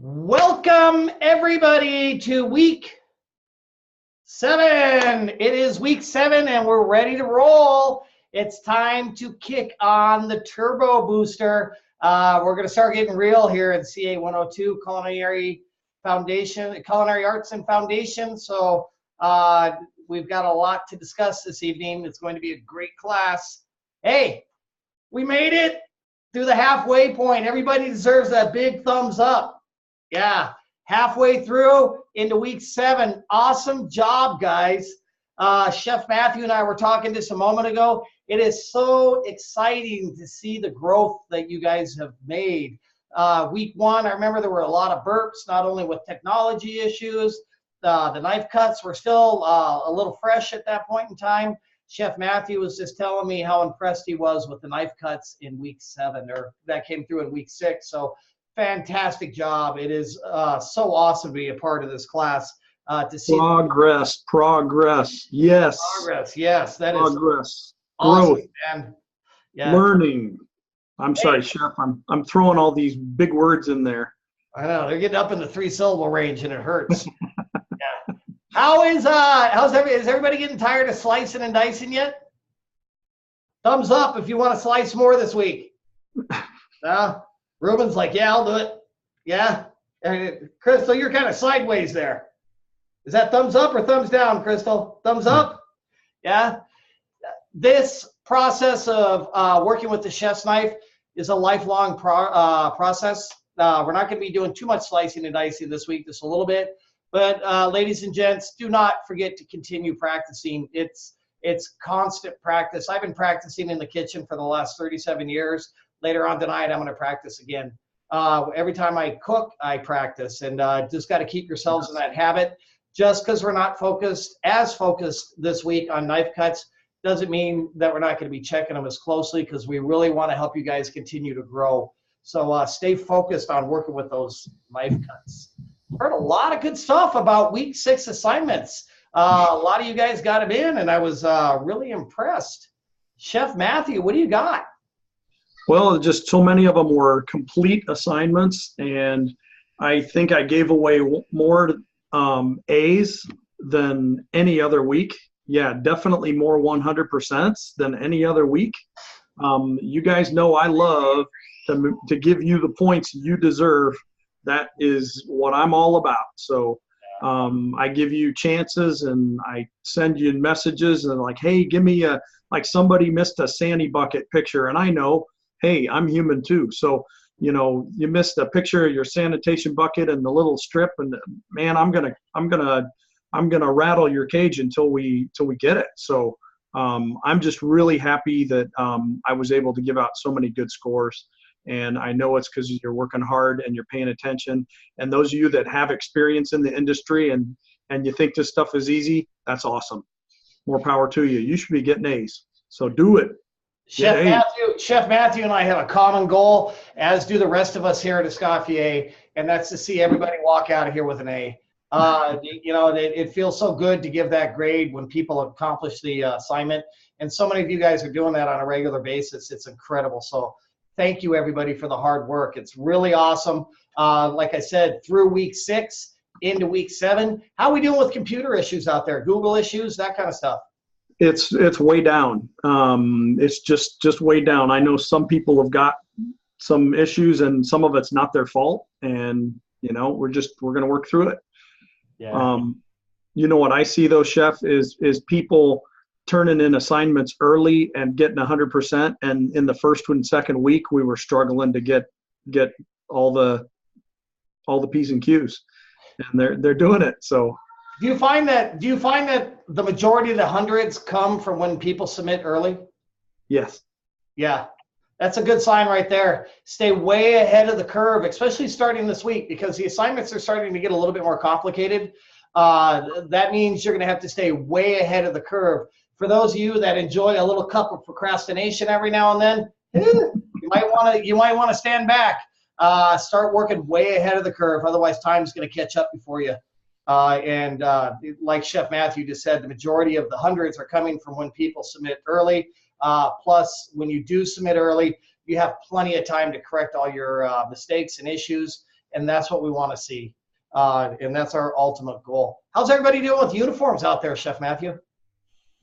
Welcome everybody to week 7. It is week 7 and we're ready to roll. It's time to kick on the turbo booster. We're going to start getting real here at CA 102 Culinary Foundation, Culinary Arts and Foundation. So we've got a lot to discuss this evening. It's going to be a great class. Hey, we made it through the halfway point. Everybody deserves that big thumbs up. Yeah, halfway through into week 7. Awesome job, guys. Chef Matthew and I were talking just a moment ago. It is so exciting to see the growth that you guys have made. Week 1, I remember there were a lot of burps, not only with technology issues. The knife cuts were still a little fresh at that point in time. Chef Matthew was just telling me how impressed he was with the knife cuts in week 7, or that came through in week 6. So fantastic job. It is so awesome to be a part of this class. To see progress. Yes. Progress. Yes, that progress. is Progress. awesome, Growth. man. Yeah. Learning. I'm sorry, Chef. I'm throwing all these big words in there. I know they're getting up in the 3-syllable range, and it hurts. Yeah. How's everybody getting tired of slicing and dicing yet? Thumbs up if you want to slice more this week. No. Ruben's like, yeah, I'll do it. Yeah. Crystal, you're kind of sideways there. Is that thumbs up or thumbs down, Crystal? Thumbs up? Yeah. This process of working with the chef's knife is a lifelong process. We're not going to be doing too much slicing and dicing this week, just a little bit. But ladies and gents, do not forget to continue practicing. It's constant practice. I've been practicing in the kitchen for the last 37 years. Later on tonight, I'm going to practice again. Every time I cook, I practice, and just got to keep yourselves in that habit. Just because we're not focused this week on knife cuts doesn't mean that we're not going to be checking them as closely, because we really want to help you guys continue to grow. So stay focused on working with those knife cuts. Heard a lot of good stuff about week 6 assignments. A lot of you guys got them in, and I was really impressed. Chef Matthew, what do you got? Well, just so many of them were complete assignments, and I think I gave away more A's than any other week. Yeah, definitely more 100% than any other week. You guys know I love to give you the points you deserve. That is what I'm all about. So I give you chances, and I send you messages and like, hey, give me like somebody missed a Sandy bucket picture, and I know, hey, I'm human too. So, you missed a picture of your sanitation bucket and the little strip, and man, I'm gonna rattle your cage until we get it. So I'm just really happy that I was able to give out so many good scores. And I know it's because you're working hard and you're paying attention. And those of you that have experience in the industry and you think this stuff is easy, that's awesome. More power to you. You should be getting A's. So do it. Chef Matthew and I have a common goal, as do the rest of us here at Escoffier, and that's to see everybody walk out of here with an A. It feels so good to give that grade when people accomplish the assignment, and so many of you guys are doing that on a regular basis. It's incredible. So thank you, everybody, for the hard work. It's really awesome. Like I said, through week 6 into week 7. How are we doing with computer issues out there? Google issues, that kind of stuff? It's way down. It's just way down. I know some people have got some issues, and some of it's not their fault. And we're going to work through it. Yeah. What I see though, Chef, is people turning in assignments early and getting 100%. And in the first and second week, we were struggling to get all the P's and Q's, and they're doing it. So. Do you find that the majority of the hundreds come from when people submit early? Yes. Yeah. That's a good sign right there. Stay way ahead of the curve, especially starting this week, because the assignments are starting to get a little bit more complicated. That means you're going to have to stay way ahead of the curve. For those of you that enjoy a little cup of procrastination every now and then, you might want to stand back. Start working way ahead of the curve. Otherwise, time's going to catch up before you. Like Chef Matthew just said, the majority of the hundreds are coming from when people submit early. Plus, when you do submit early, you have plenty of time to correct all your mistakes and issues and that's what we want to see. And that's our ultimate goal. How's everybody doing with uniforms out there, Chef Matthew?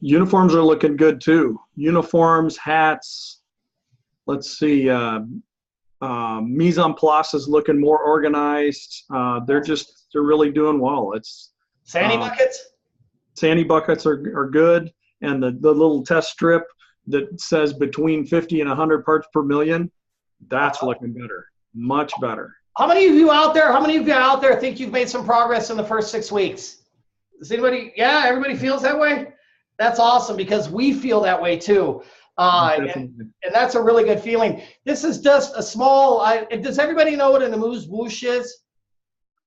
Uniforms are looking good too. Uniforms, hats. Let's see. Mise en place is looking more organized. They're really doing well. It's Sandy buckets. Sandy buckets are good, and the little test strip that says between 50 and 100 parts per million, that's looking better, much better. How many of you out there think you've made some progress in the first 6 weeks? Does anybody? Yeah, everybody feels that way. That's awesome, because we feel that way too. And that's a really good feeling. This is just a small, does everybody know what an amuse-bouche is?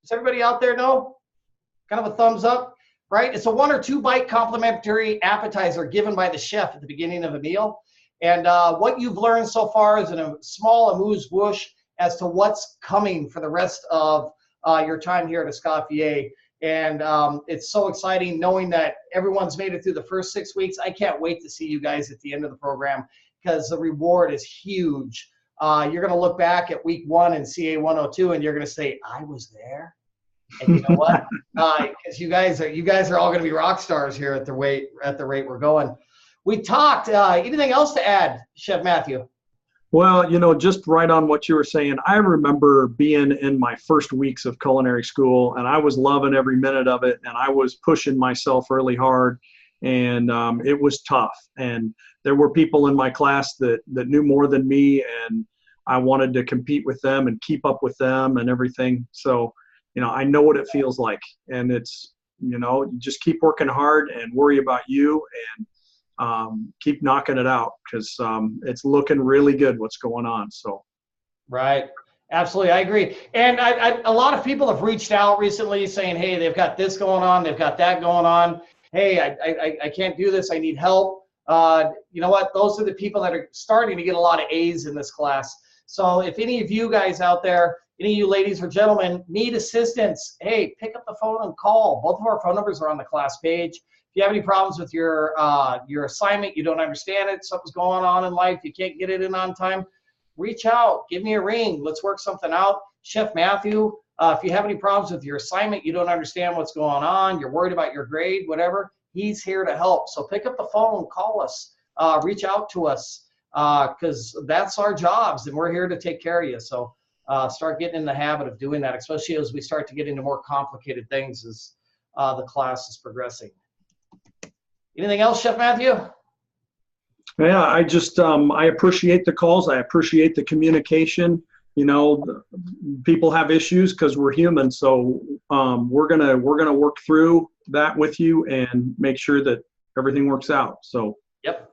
Does everybody out there know? Kind of a thumbs up, right? It's a 1 or 2 bite complimentary appetizer given by the chef at the beginning of a meal. And what you've learned so far is a small amuse-bouche as to what's coming for the rest of your time here at Escoffier. And it's so exciting knowing that everyone's made it through the first 6 weeks. I can't wait to see you guys at the end of the program, because the reward is huge. You're going to look back at week 1 in CA 102 and you're going to say, I was there. And you know what? Because you guys are all going to be rock stars here at the rate we're going. We talked. Anything else to add, Chef Matthew? Well, just right on what you were saying, I remember being in my first weeks of culinary school, and I was loving every minute of it, and I was pushing myself really hard, and it was tough. And there were people in my class that knew more than me, and I wanted to compete with them and keep up with them and everything. So, I know what it feels like, and it's, you just keep working hard and worry about you, and keep knocking it out, because it's looking really good what's going on. So, right, absolutely, I agree. And a lot of people have reached out recently saying, hey, they've got this going on, they've got that going on. Hey, I can't do this, I need help. You know what? Those are the people that are starting to get a lot of A's in this class. So if any of you guys out there, any of you ladies or gentlemen need assistance, hey, pick up the phone and call. Both of our phone numbers are on the class page. If you have any problems with your assignment, you don't understand it, something's going on in life, you can't get it in on time, reach out, give me a ring, let's work something out. Chef Matthew, if you have any problems with your assignment, you don't understand what's going on, you're worried about your grade, whatever, he's here to help. So pick up the phone, call us, reach out to us, because that's our jobs, and we're here to take care of you. So start getting in the habit of doing that, especially as we start to get into more complicated things as the class is progressing. Anything else, Chef Matthew? Yeah, I just I appreciate the calls. I appreciate the communication. People have issues because we're human. So we're gonna work through that with you and make sure that everything works out. So yep,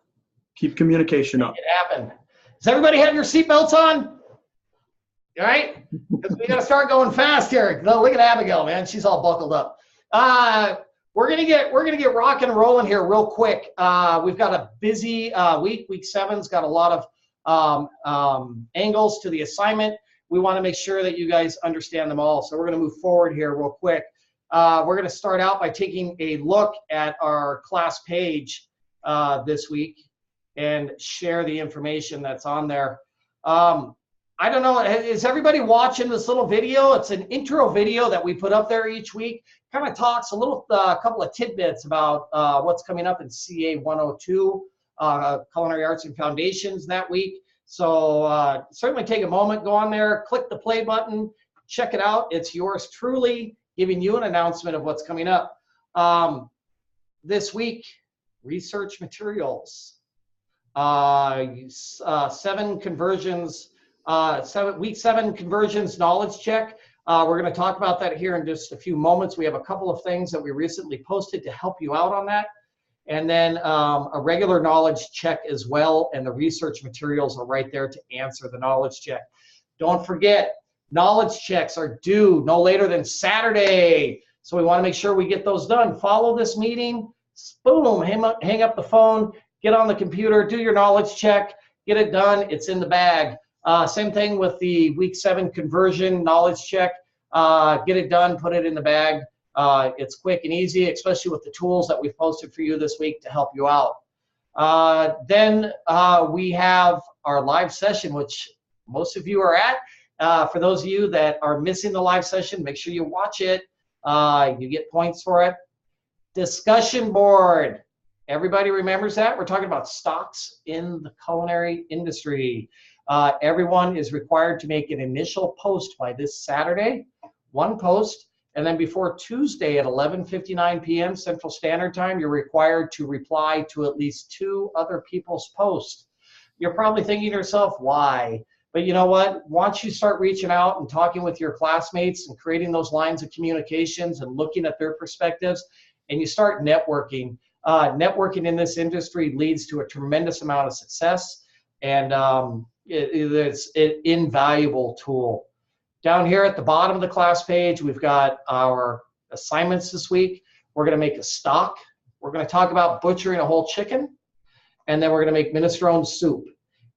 keep communication up. Make it happen. Does everybody have your seatbelts on? All right, because we got to start going fast here. Look at Abigail, man. She's all buckled up. We're gonna get rock and rolling here real quick. We've got a busy week. Week 7's got a lot of angles to the assignment. We want to make sure that you guys understand them all. So we're gonna move forward here real quick. We're gonna start out by taking a look at our class page this week and share the information that's on there. I don't know, is everybody watching this little video? It's an intro video that we put up there each week. Kind of talks a couple of tidbits about what's coming up in CA 102, Culinary Arts and Foundations that week. So certainly take a moment, go on there, click the play button, check it out. It's yours truly, giving you an announcement of what's coming up. This week, research materials, 7 conversions, week 7 conversions knowledge check. We're going to talk about that here in just a few moments. We have a couple of things that we recently posted to help you out on that. And then a regular knowledge check as well. And the research materials are right there to answer the knowledge check. Don't forget, knowledge checks are due no later than Saturday. So we want to make sure we get those done. Follow this meeting, boom, hang up the phone, get on the computer, do your knowledge check, get it done. It's in the bag. Same thing with the week 7 conversion knowledge check. Get it done, put it in the bag. It's quick and easy, especially with the tools that we've posted for you this week to help you out. Then we have our live session, which most of you are at. For those of you that are missing the live session, make sure you watch it. You get points for it. Discussion board. Everybody remembers that? We're talking about stocks in the culinary industry. Everyone is required to make an initial post by this Saturday, one post, and then before Tuesday at 11:59 p.m. Central Standard Time, you're required to reply to at least 2 other people's posts. You're probably thinking to yourself, why? But you know what? Once you start reaching out and talking with your classmates and creating those lines of communications and looking at their perspectives, and you start networking, networking in this industry leads to a tremendous amount of success, and it's an invaluable tool. Down here at the bottom of the class page, we've got our assignments this week. We're going to make a stock. We're going to talk about butchering a whole chicken, and then we're going to make minestrone soup.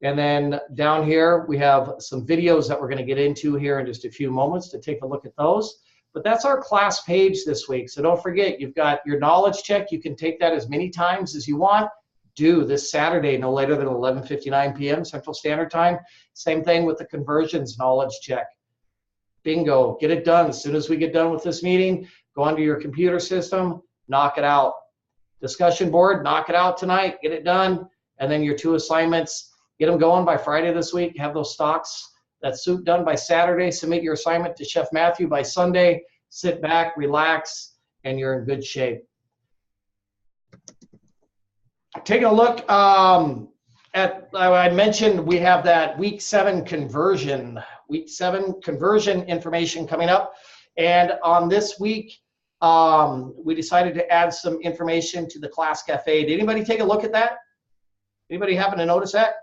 And then down here, we have some videos that we're going to get into here in just a few moments to take a look at those. But that's our class page this week. So don't forget, you've got your knowledge check. You can take that as many times as you want. Due this Saturday, no later than 11:59 p.m. Central Standard Time. Same thing with the conversions knowledge check. Bingo, get it done. As soon as we get done with this meeting, go onto your computer system, knock it out. Discussion board, knock it out tonight, get it done. And then your 2 assignments, get them going by Friday this week. Have those stocks, that soup done by Saturday. Submit your assignment to Chef Matthew by Sunday. Sit back, relax, and you're in good shape. Taking a look at, I mentioned we have that week 7 conversion information coming up. And on this week, we decided to add some information to the Class Cafe. Did anybody take a look at that? Anybody happen to notice that?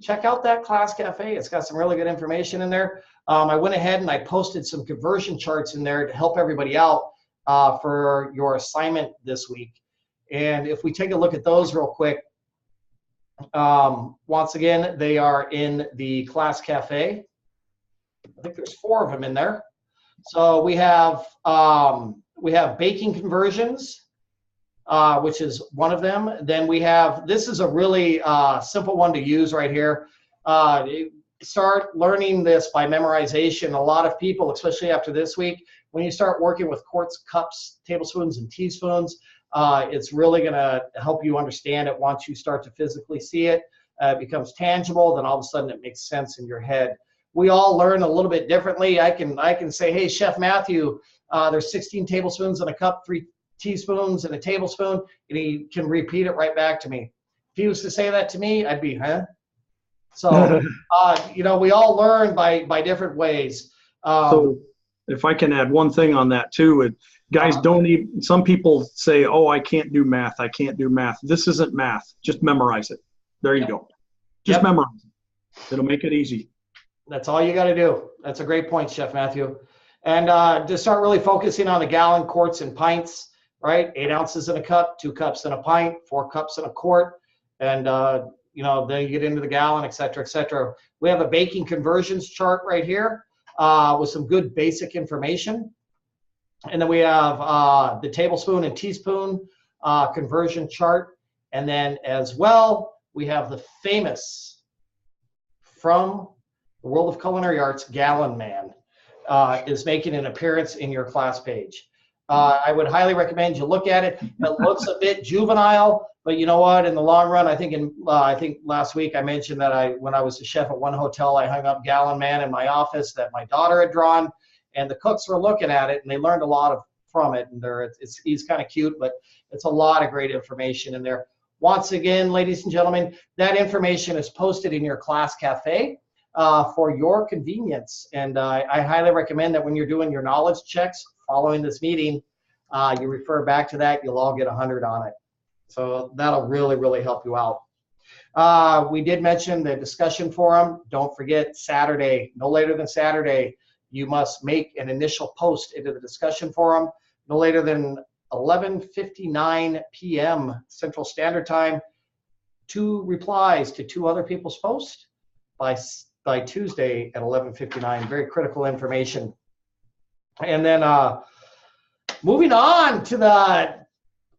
Check out that Class Cafe. It's got some really good information in there. I went ahead and I posted some conversion charts in there to help everybody out for your assignment this week. And if we take a look at those real quick, once again, they are in the Class Cafe. I think there's 4 of them in there. So we have baking conversions, which is one of them. Then we have, this is a really simple one to use right here. Start learning this by memorization. A lot of people, especially after this week, when you start working with quarts, cups, tablespoons, and teaspoons, it's really going to help you understand it. Once you start to physically see it, it becomes tangible, then all of a sudden it makes sense in your head. We all learn a little bit differently. I can say, hey, Chef Matthew, there's 16 tablespoons in a cup, 3 teaspoons in a tablespoon, and he can repeat it right back to me. If he was to say that to me, I'd be, huh? So, you know, we all learn by different ways. So if I can add one thing on that too, guys, don't even, some people say, oh, I can't do math. I can't do math. This isn't math. Just memorize it. There you go. Just memorize it. It'll make it easy. That's all you got to do. That's a great point, Chef Matthew. And to start really focusing on the gallon, quarts, and pints, right? 8 ounces in a cup, 2 cups in a pint, 4 cups in a quart, and you know, then you get into the gallon, et cetera, et cetera. We have a baking conversions chart right here with some good basic information. And then we have the tablespoon and teaspoon conversion chart. And then as well, we have the famous, from the world of culinary arts, Gallon Man is making an appearance in your class page. I would highly recommend you look at it. It looks a bit juvenile, but you know what? In the long run, I think I think last week I mentioned that when I was a chef at one hotel, I hung up Gallon Man in my office that my daughter had drawn, and the cooks were looking at it and they learned a lot from it. And he's kind of cute, but it's a lot of great information in there. Once again, ladies and gentlemen, that information is posted in your Class Cafe for your convenience. And I highly recommend that when you're doing your knowledge checks following this meeting, you refer back to that. You'll all get 100 on it. So that'll really, really help you out. We did mention the discussion forum. Don't forget Saturday, no later than Saturday, you must make an initial post into the discussion forum, no later than 11:59 p.m. Central Standard Time. 2 replies to 2 other people's posts by Tuesday at 11:59. Very critical information. And then moving on to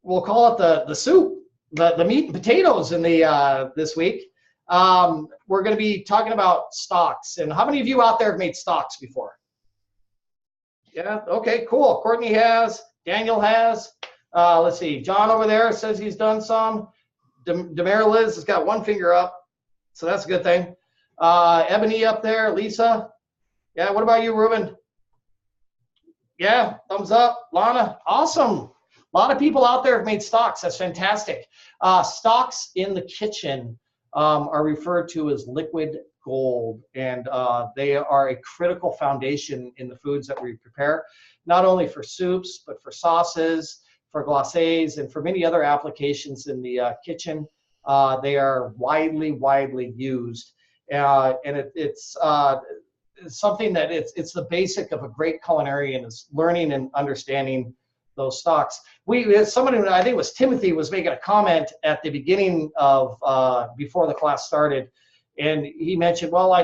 we'll call it the soup, the meat and potatoes in the this week. We're going to be talking about stocks. And how many of you out there have made stocks before? Yeah, okay, cool. Courtney has, Daniel has. Let's see, John over there says he's done some. Demara Liz has got one finger up, so that's a good thing. Ebony up there, Lisa. Yeah, what about you, Ruben? Yeah, thumbs up. Lana, awesome. A lot of people out there have made stocks. That's fantastic. Stocks in the kitchen are referred to as liquid gold, and they are a critical foundation in the foods that we prepare, not only for soups, but for sauces, for glacés, and for many other applications in the kitchen. They are widely used, and it's something that it's the basic of a great culinarian is learning and understanding those stocks. Somebody, I think it was Timothy, was making a comment at the beginning of before the class started, and he mentioned, well,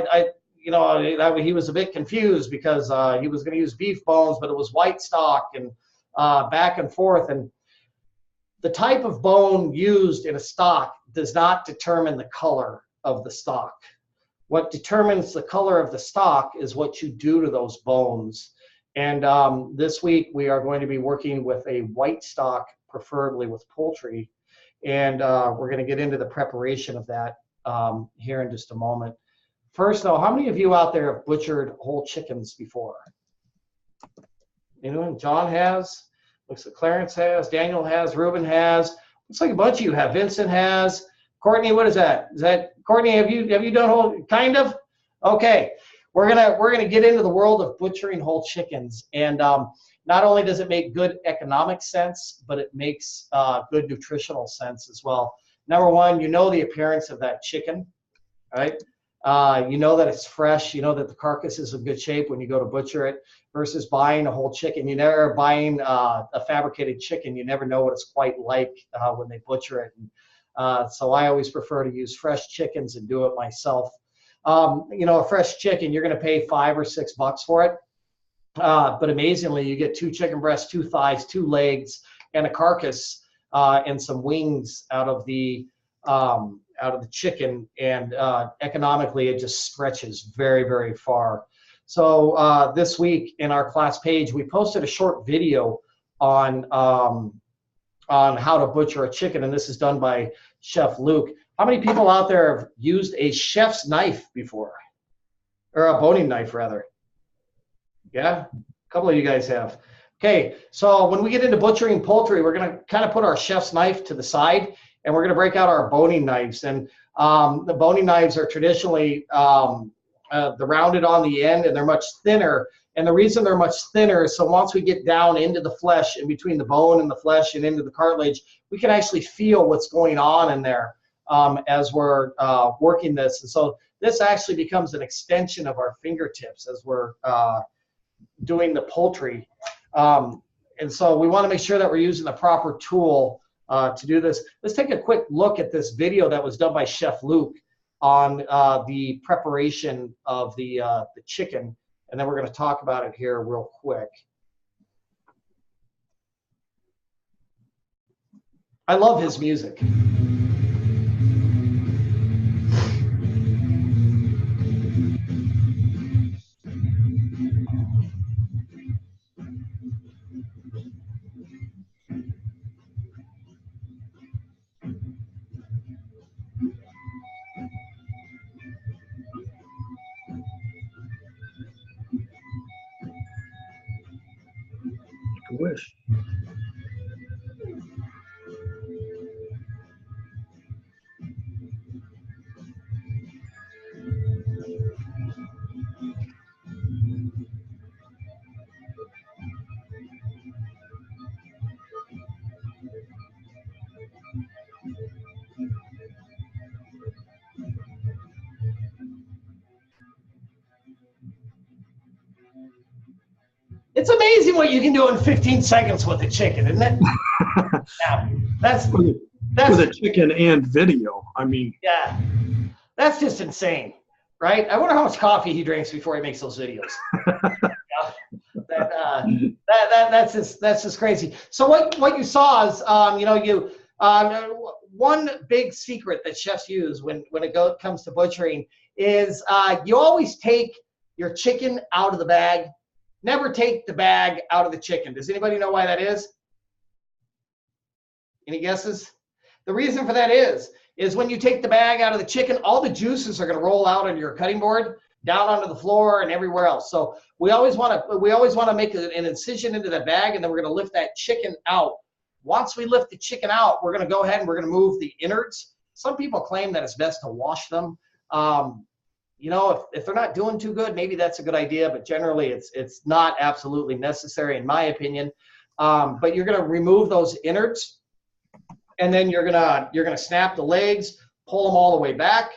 he was a bit confused because he was going to use beef bones, but it was white stock and back and forth. And the type of bone used in a stock does not determine the color of the stock. What determines the color of the stock is what you do to those bones. And this week we are going to be working with a white stock, preferably with poultry. And we're going to get into the preparation of that here in just a moment. First, though, how many of you out there have butchered whole chickens before? Anyone? John has. Looks like Clarence has. Daniel has. Ruben has. Looks like a bunch of you have. Vincent has. Courtney, what is that? Is that Courtney? Have you done whole? Kind of. Okay. We're gonna get into the world of butchering whole chickens, and not only does it make good economic sense, but it makes good nutritional sense as well. Number one, you know the appearance of that chicken, right? You know that it's fresh. You know that the carcass is in good shape when you go to butcher it, versus buying a whole chicken. You never buying a fabricated chicken. You never know what it's quite like when they butcher it. And, so I always prefer to use fresh chickens and do it myself. A fresh chicken, you're going to pay $5 or $6 for it. But amazingly, you get 2 chicken breasts, 2 thighs, 2 legs, and a carcass, and some wings out of the chicken. And economically, it just stretches very far. So this week in our class page, we posted a short video on how to butcher a chicken, and this is done by Chef Luke. How many people out there have used a chef's knife before? Or a boning knife, rather? Yeah? A couple of you guys have. Okay, so when we get into butchering poultry, we're going to kind of put our chef's knife to the side, and we're going to break out our boning knives. And the boning knives are traditionally they're rounded on the end, and they're much thinner. And the reason they're much thinner is so once we get down into the flesh, in between the bone and the flesh and into the cartilage, we can actually feel what's going on in there. As we're working this. And so this actually becomes an extension of our fingertips as we're doing the poultry. And so we want to make sure that we're using the proper tool to do this. Let's take a quick look at this video that was done by Chef Luke on the preparation of the chicken, and then we're going to talk about it here real quick. I love his music. Wish. It's amazing what you can do in 15 seconds with a chicken, isn't it? Yeah, that's with a chicken and video. I mean, yeah, that's just insane, right? I wonder how much coffee he drinks before he makes those videos. That's just crazy. So what you saw is, one big secret that chefs use when it comes to butchering is you always take your chicken out of the bag. Never take the bag out of the chicken. Does anybody know why that is? Any guesses? The reason for that is when you take the bag out of the chicken, all the juices are going to roll out on your cutting board, down onto the floor and everywhere else. So we always want to make an incision into that bag, and then we're going to lift that chicken out. Once we lift the chicken out, we're going to go ahead and we're going to move the innards. Some people claim that it's best to wash them. If they're not doing too good, maybe that's a good idea, but generally it's not absolutely necessary in my opinion. But you're going to remove those innards, and then you're going to snap the legs, pull them all the way back,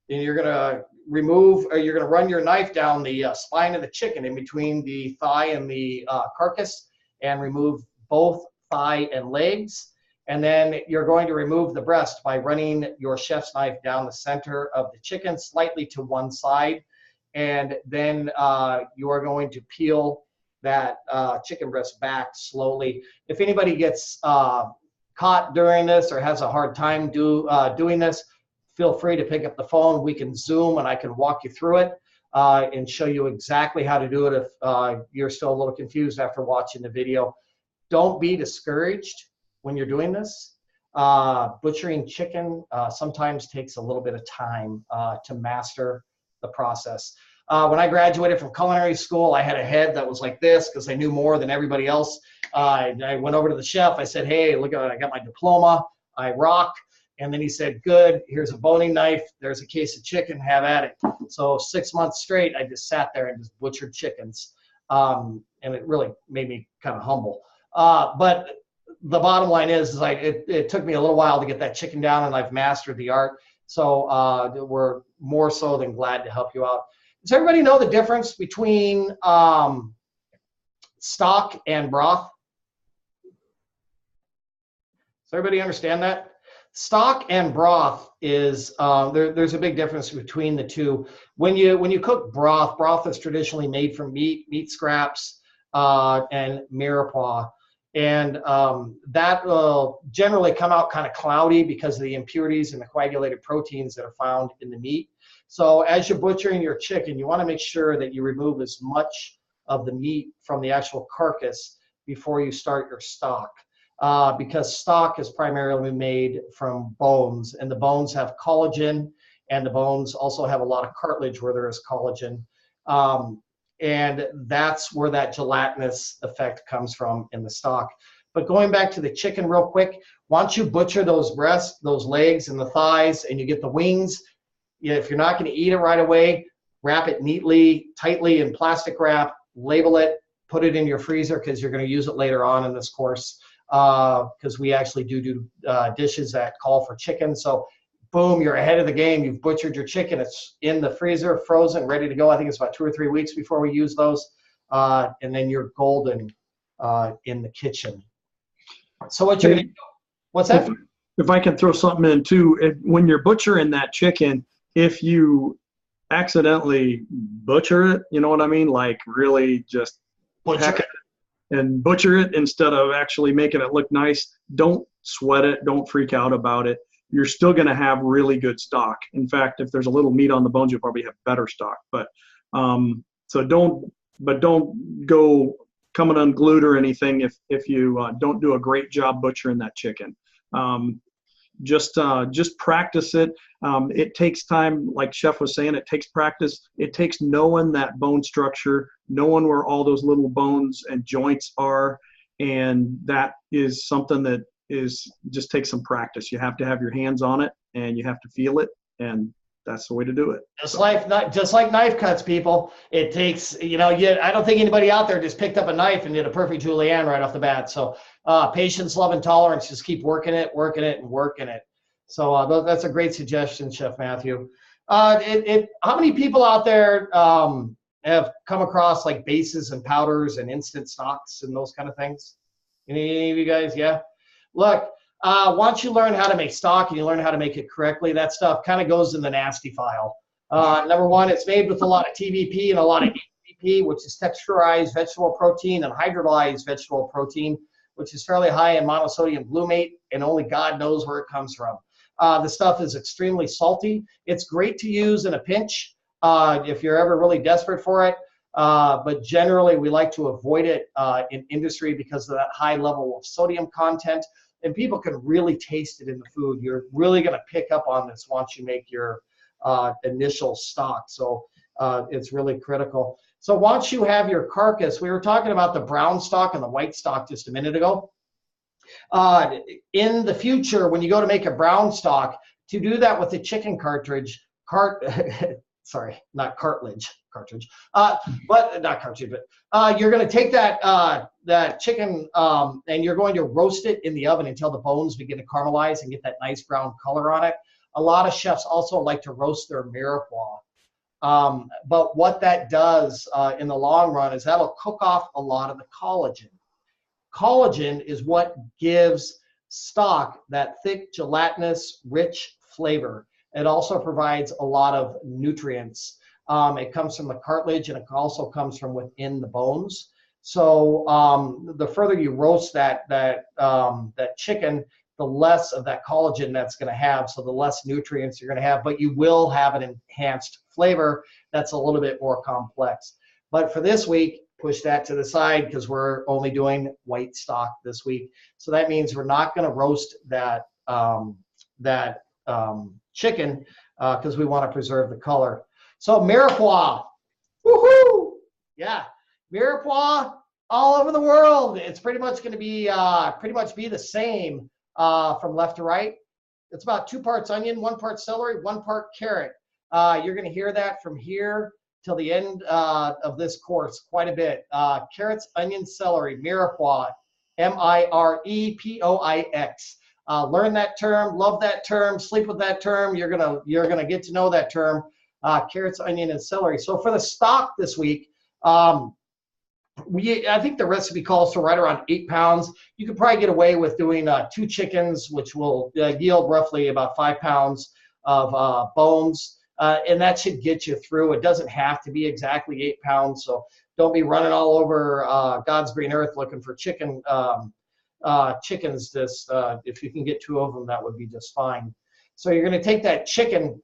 and you're going to you're going to run your knife down the spine of the chicken in between the thigh and the carcass, and remove both thigh and legs. And then you're going to remove the breast by running your chef's knife down the center of the chicken slightly to one side. And then you are going to peel that chicken breast back slowly. If anybody gets caught during this or has a hard time doing this, feel free to pick up the phone. We can Zoom and I can walk you through it and show you exactly how to do it if you're still a little confused after watching the video. Don't be discouraged when you're doing this. Butchering chicken sometimes takes a little bit of time to master the process. When I graduated from culinary school, I had a head that was like this because I knew more than everybody else. I went over to the chef. I said, hey, look, I got my diploma. I rock. And then he said, good, here's a boning knife. There's a case of chicken. Have at it. So 6 months straight, I just sat there and just butchered chickens. And it really made me kind of humble. But the bottom line is it took me a little while to get that chicken down, and I've mastered the art. So we're more so than glad to help you out. Does everybody know the difference between stock and broth? Does everybody understand that? Stock and broth is there's a big difference between the two. When you cook broth is traditionally made from meat scraps and mirepoix. And that will generally come out kind of cloudy because of the impurities and the coagulated proteins that are found in the meat. So as you're butchering your chicken, you want to make sure that you remove as much of the meat from the actual carcass before you start your stock. Because stock is primarily made from bones, and the bones have collagen, and the bones also have a lot of cartilage where there is collagen. And that's where that gelatinous effect comes from in the stock. But going back to the chicken real quick, once you butcher those breasts, those legs and the thighs, and you get the wings, if you're not going to eat it right away, wrap it neatly, tightly in plastic wrap, label it, put it in your freezer because you're going to use it later on in this course, because we actually do dishes that call for chicken. So boom, you're ahead of the game. You've butchered your chicken. It's in the freezer, frozen, ready to go. I think it's about 2 or 3 weeks before we use those. And then you're golden in the kitchen. So what you're going to do? What's that? If I can throw something in too, when you're butchering that chicken, if you accidentally butcher it, you know what I mean? Like really just Butcher it. And butcher it instead of actually making it look nice, don't sweat it. Don't freak out about it. You're still going to have really good stock. In fact, if there's a little meat on the bones, you'll probably have better stock. But don't go coming unglued or anything if you don't do a great job butchering that chicken. Just practice it. It takes time, like Chef was saying, it takes practice. It takes knowing that bone structure, knowing where all those little bones and joints are, and that is something that just takes some practice. You have to have your hands on it, and you have to feel it, and that's the way to do it. Just like knife cuts, people. It takes, I don't think anybody out there just picked up a knife and did a perfect julienne right off the bat. So patience, love, and tolerance. Just keep working it. So that's a great suggestion, Chef Matthew. How many people out there have come across like bases and powders and instant stocks and those kind of things? Any of you guys? Yeah. Look, once you learn how to make stock and you learn how to make it correctly, that stuff kind of goes in the nasty file. Number one, it's made with a lot of TVP and a lot of HVP, which is texturized vegetable protein, and hydrolyzed vegetable protein, which is fairly high in monosodium glutamate, and only God knows where it comes from. The stuff is extremely salty. It's great to use in a pinch if you're ever really desperate for it. But generally, we like to avoid it in industry because of that high level of sodium content. And people can really taste it in the food. You're really going to pick up on this once you make your initial stock. So it's really critical. So once you have your carcass, we were talking about the brown stock and the white stock just a minute ago. In the future, when you go to make a brown stock, to do that with the chicken cartridge, sorry, not cartilage, cartridge, but not cartridge, but you're going to take that chicken and you're going to roast it in the oven until the bones begin to caramelize and get that nice brown color on it. A lot of chefs also like to roast their mirepoix. But what that does in the long run is that'll cook off a lot of the collagen. Collagen is what gives stock that thick, gelatinous, rich flavor. It also provides a lot of nutrients. It comes from the cartilage, and it also comes from within the bones. So the further you roast that chicken, the less of that collagen that's going to have, so the less nutrients you're going to have, but you will have an enhanced flavor that's a little bit more complex. But for this week, push that to the side because we're only doing white stock this week. So that means we're not going to roast that chicken because we want to preserve the color. So mirepoix, woohoo! Yeah, mirepoix all over the world. It's pretty much going to be the same from left to right. It's about 2 parts onion, 1 part celery, 1 part carrot. You're going to hear that from here till the end of this course quite a bit. Carrots, onion, celery, mirepoix, M-I-R-E-P-O-I-X. Learn that term, love that term, sleep with that term. You're gonna get to know that term. Carrots, onion, and celery. So for the stock this week, I think the recipe calls for right around 8 pounds. You could probably get away with doing 2 chickens, which will yield roughly about 5 pounds of bones. And that should get you through. It doesn't have to be exactly 8 pounds, so don't be running all over God's green earth looking for chickens. If you can get 2 of them, that would be just fine. So you're going to take that chicken,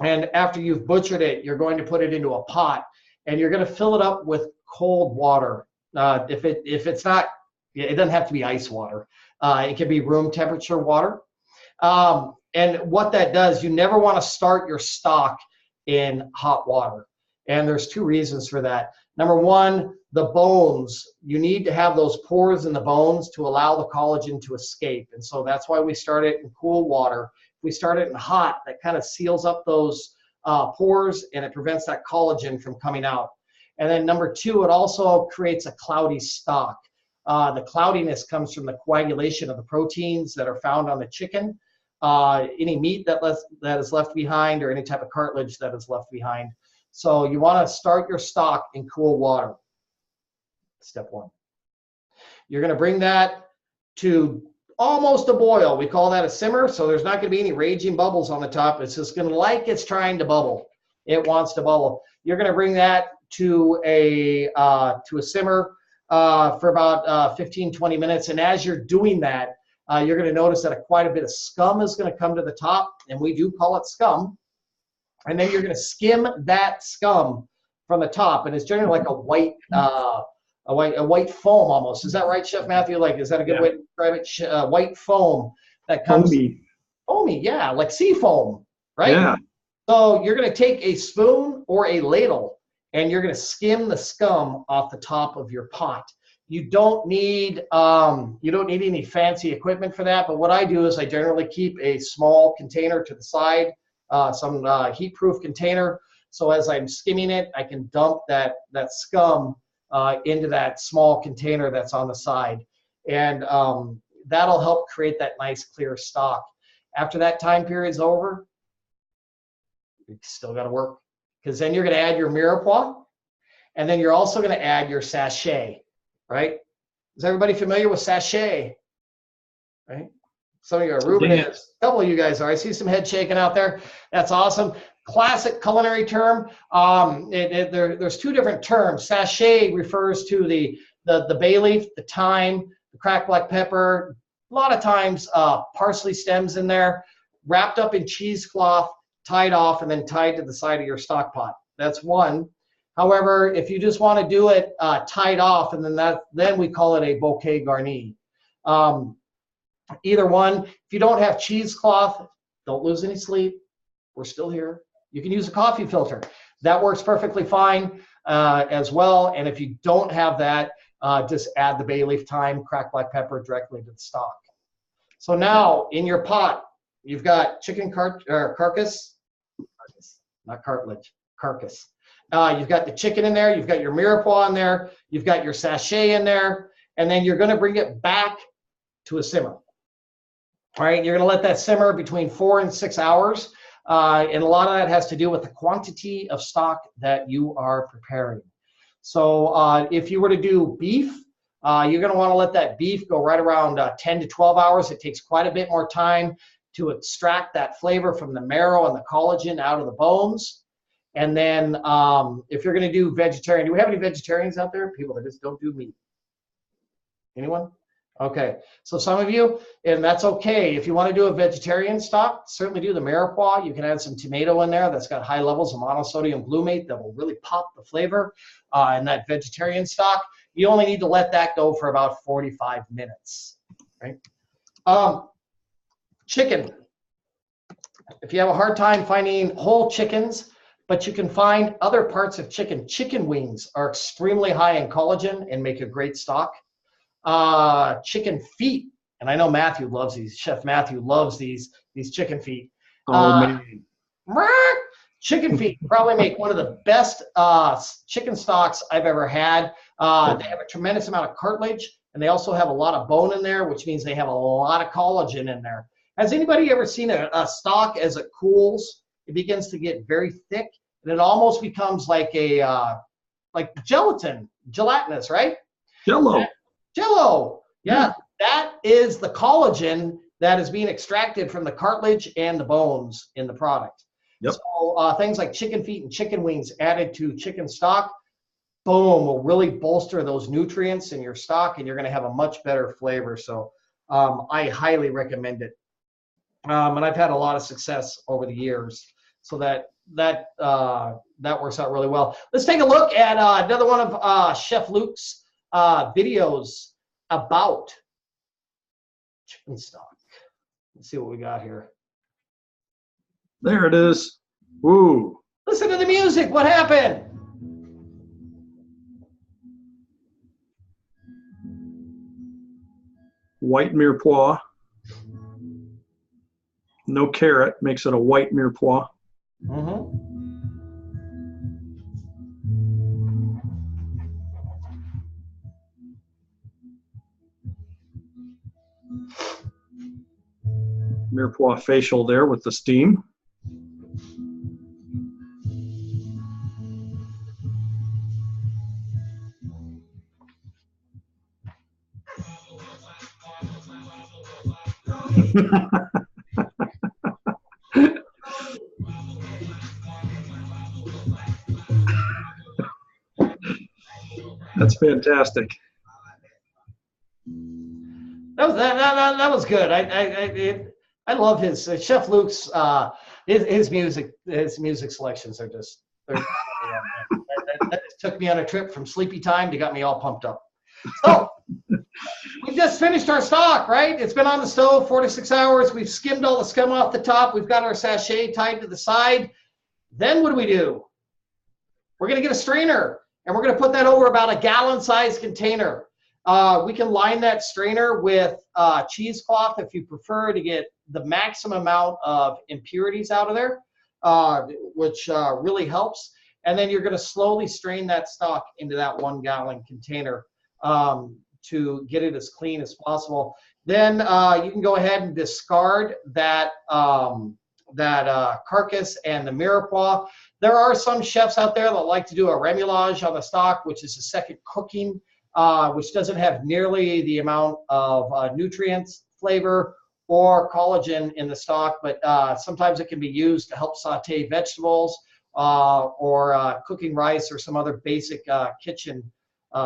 and after you've butchered it, you're going to put it into a pot, and you're going to fill it up with cold water. If it's not, it doesn't have to be ice water. It can be room temperature water. And what that does, you never want to start your stock in hot water. And there's 2 reasons for that. Number 1, the bones. You need to have those pores in the bones to allow the collagen to escape. And so that's why we start it in cool water. If we start it in hot, that kind of seals up those pores and it prevents that collagen from coming out. And then number 2, it also creates a cloudy stock. The cloudiness comes from the coagulation of the proteins that are found on the chicken. Any meat that is left behind, or any type of cartilage that is left behind. So you want to start your stock in cool water. Step 1. You're going to bring that to almost a boil. We call that a simmer. So there's not going to be any raging bubbles on the top. It's just going to like it's trying to bubble. It wants to bubble. You're going to bring that to a simmer for about 15-20 minutes. And as you're doing that, you're going to notice that quite a bit of scum is going to come to the top, and we do call it scum. And then you're going to skim that scum from the top, and it's generally like a white foam almost. Is that right, Chef Matthew? Like, is that a good way to describe it? White foam that comes. Foamy, yeah, like sea foam, right? Yeah. So you're going to take a spoon or a ladle, and you're going to skim the scum off the top of your pot. You don't need any fancy equipment for that, but what I do is I generally keep a small container to the side, some heat-proof container. So as I'm skimming it, I can dump that scum into that small container that's on the side, and that'll help create that nice clear stock. After that time period's over, you still got to work, because then you're going to add your mirepoix, and then you're also going to add your sachet. Right? Is everybody familiar with sachet? Right? Some of you are. Ruben is. A couple of you guys are. I see some head shaking out there. That's awesome. Classic culinary term. There's 2 different terms. Sachet refers to the bay leaf, the thyme, the cracked black pepper. A lot of times parsley stems in there. wrapped up in cheesecloth, tied off, and then tied to the side of your stock pot. That's one. However, if you just want to do it tied off, and then we call it a bouquet garni. Either one. If you don't have cheesecloth, don't lose any sleep. We're still here. You can use a coffee filter. That works perfectly fine as well. And if you don't have that, just add the bay leaf, thyme, cracked black pepper directly to the stock. So now in your pot, you've got chicken carcass, not cartilage, carcass. You've got the chicken in there. You've got your mirepoix in there. You've got your sachet in there. And then you're going to bring it back to a simmer. All right, you're going to let that simmer between 4 and 6 hours. And a lot of that has to do with the quantity of stock that you are preparing. So if you were to do beef, you're going to want to let that beef go right around 10 to 12 hours. It takes quite a bit more time to extract that flavor from the marrow and the collagen out of the bones. And then if you're going to do vegetarian, do we have any vegetarians out there? People that just don't do meat? Anyone? Okay, so some of you, and that's okay. If you want to do a vegetarian stock, certainly do the mirepoix. You can add some tomato in there. That's got high levels of monosodium glutamate that will really pop the flavor in that vegetarian stock. You only need to let that go for about 45 minutes, right? Chicken. If you have a hard time finding whole chickens, but you can find other parts of chicken. Chicken wings are extremely high in collagen and make a great stock. Chicken feet, and I know Matthew loves these. Chef Matthew loves these chicken feet. Oh, man. Chicken feet probably make one of the best chicken stocks I've ever had. They have a tremendous amount of cartilage, and they also have a lot of bone in there, which means they have a lot of collagen in there. Has anybody ever seen a stock as it cools? It begins to get very thick, and it almost becomes like a like gelatinous, right? Jello, yeah. That is the collagen that is being extracted from the cartilage and the bones in the product. Yep. So things like chicken feet and chicken wings added to chicken stock, boom, will really bolster those nutrients in your stock, and you're going to have a much better flavor. So I highly recommend it. And I've had a lot of success over the years. So that works out really well. Let's take a look at another one of Chef Luke's videos about chicken stock. Let's see what we got here. There it is. Woo. Listen to the music. What happened? White mirepoix. No carrot makes it a white mirepoix. Mm-hmm. Mirepoix facial there with the steam. That's fantastic. That was good. I love his Chef Luke's his music selections are just that just took me on a trip from sleepy time to got me all pumped up. So we just finished our stock, right? It's been on the stove 4 to 6 hours. We've skimmed all the scum off the top. We've got our sachet tied to the side. Then what do? We're going to get a strainer, and we're going to put that over about a gallon-sized container. We can line that strainer with cheesecloth if you prefer to get the maximum amount of impurities out of there, which really helps. And then you're going to slowly strain that stock into that 1 gallon container to get it as clean as possible. Then you can go ahead and discard that carcass and the mirepoix. There are some chefs out there that like to do a remoulage on the stock, which is a second cooking, which doesn't have nearly the amount of nutrients, flavor, or collagen in the stock, but sometimes it can be used to help saute vegetables or cooking rice or some other basic kitchen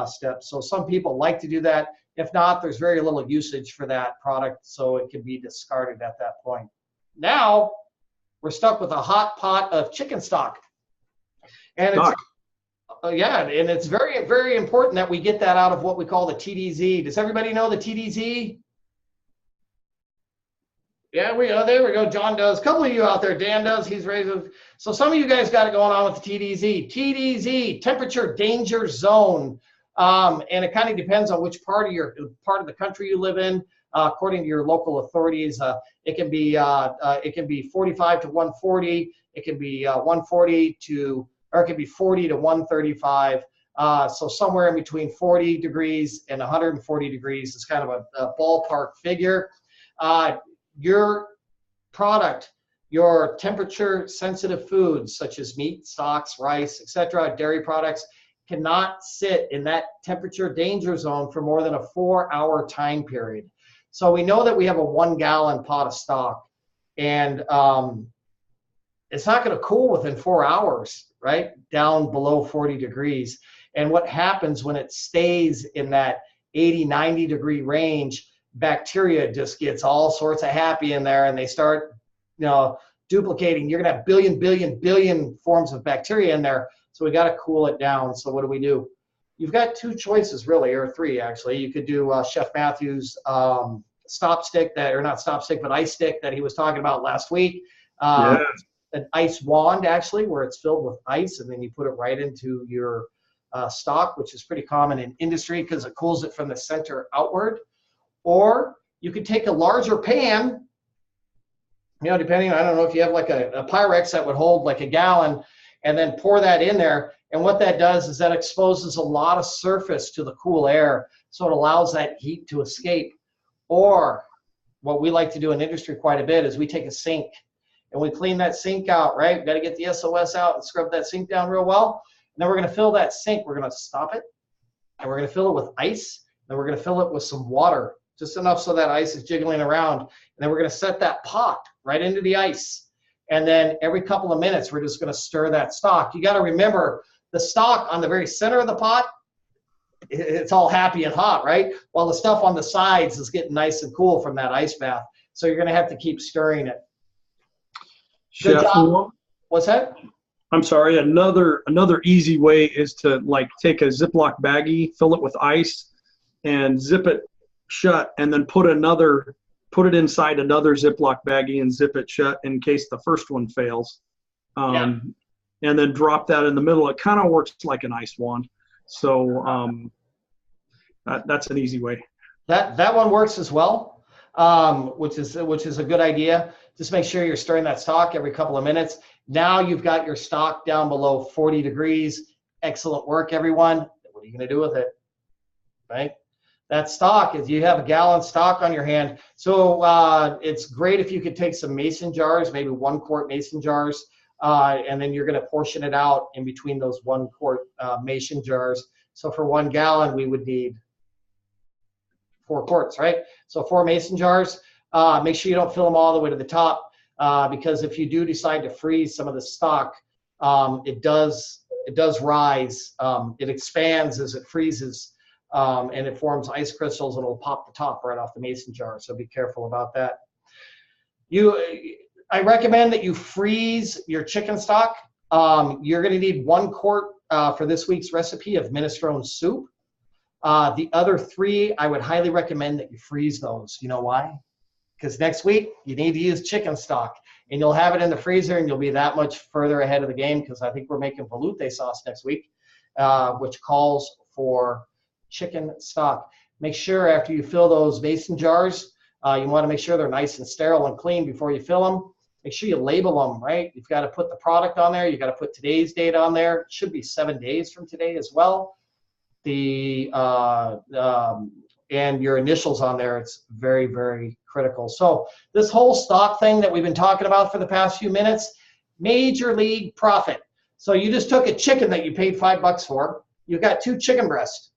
steps. So some people like to do that. If not, there's very little usage for that product, so it can be discarded at that point. Now we're stuck with a hot pot of chicken stock. And it's, yeah, and it's very, very important that we get that out of what we call the TDZ. Does everybody know the TDZ? Yeah, there we go. John does. A couple of you out there. Dan does. He's ready to. So some of you guys got it going on with the TDZ. TDZ, temperature danger zone. And it kind of depends on which part of the country you live in. According to your local authorities, it can be 45 to 140. It can be 140 to, or it can be 40 to 135. So somewhere in between 40 degrees and 140 degrees is kind of a ballpark figure. Your product, your temperature sensitive foods such as meat, stocks, rice, etc., dairy products cannot sit in that temperature danger zone for more than a 4-hour time period. So we know that we have a 1-gallon pot of stock, and it's not going to cool within 4 hours, right? Down below 40 degrees. And what happens when it stays in that 80, 90 degree range, bacteria just gets all sorts of happy in there, and they start, duplicating. You're going to have billion forms of bacteria in there. So we got to cool it down. So what do? You've got 2 choices really, or 3 actually. You could do Chef Matthew's stop stick not stop stick, but ice stick that he was talking about last week. Yeah. An ice wand actually, where it's filled with ice, and then you put it right into your stock, which is pretty common in industry because it cools it from the center outward. Or you could take a larger pan, depending on, I don't know if you have like a Pyrex that would hold like a gallon, and then pour that in there. And what that does is that exposes a lot of surface to the cool air, so it allows that heat to escape. Or what we like to do in industry quite a bit is we take a sink and we clean that sink out, right? We've got to get the SOS out and scrub that sink down real well. And then we're going to fill that sink. We're going to stop it, and we're going to fill it with ice. Then we're going to fill it with some water, just enough so that ice is jiggling around. And then we're going to set that pot right into the ice. And then every couple of minutes, we're just going to stir that stock. You got to remember, the stock on the very center of the pot, it's all happy and hot, right? While the stuff on the sides is getting nice and cool from that ice bath. So you're going to have to keep stirring it. Good job. What's that? I'm sorry. Another easy way is to take a Ziploc baggie, fill it with ice, and zip it shut, and then put it inside another Ziploc baggie and zip it shut in case the first one fails. And then drop that in the middle. It kind of works like an ice wand. So that's an easy way. That one works as well, which is a good idea. Just make sure you're stirring that stock every couple of minutes. Now you've got your stock down below 40 degrees. Excellent work, everyone. What are you going to do with it, right? That stock, if you have a gallon stock on your hand, so it's great if you could take some mason jars, maybe 1-quart mason jars, and then you're going to portion it out in between those 1-quart mason jars. So for 1 gallon, we would need 4 quarts, right? So 4 mason jars. Make sure you don't fill them all the way to the top, because if you do decide to freeze some of the stock, it does rise. It expands as it freezes, and it forms ice crystals, and it'll pop the top right off the mason jar. So be careful about that. I recommend that you freeze your chicken stock. You're going to need 1 quart for this week's recipe of minestrone soup. The other 3, I would highly recommend that you freeze those. You know why? Because next week you need to use chicken stock, and you'll have it in the freezer, and you'll be that much further ahead of the game, because I think we're making veloute sauce next week, which calls for chicken stock. Make sure after you fill those mason jars, you want to make sure they're nice and sterile and clean before you fill them. Make sure you label them, right? You've got to put the product on there. You've got to put today's date on there. It should be 7 days from today as well. And your initials on there. It's very, very critical. So this whole stock thing that we've been talking about for the past few minutes, major league profit. So you just took a chicken that you paid $5 for. You've got 2 chicken breasts,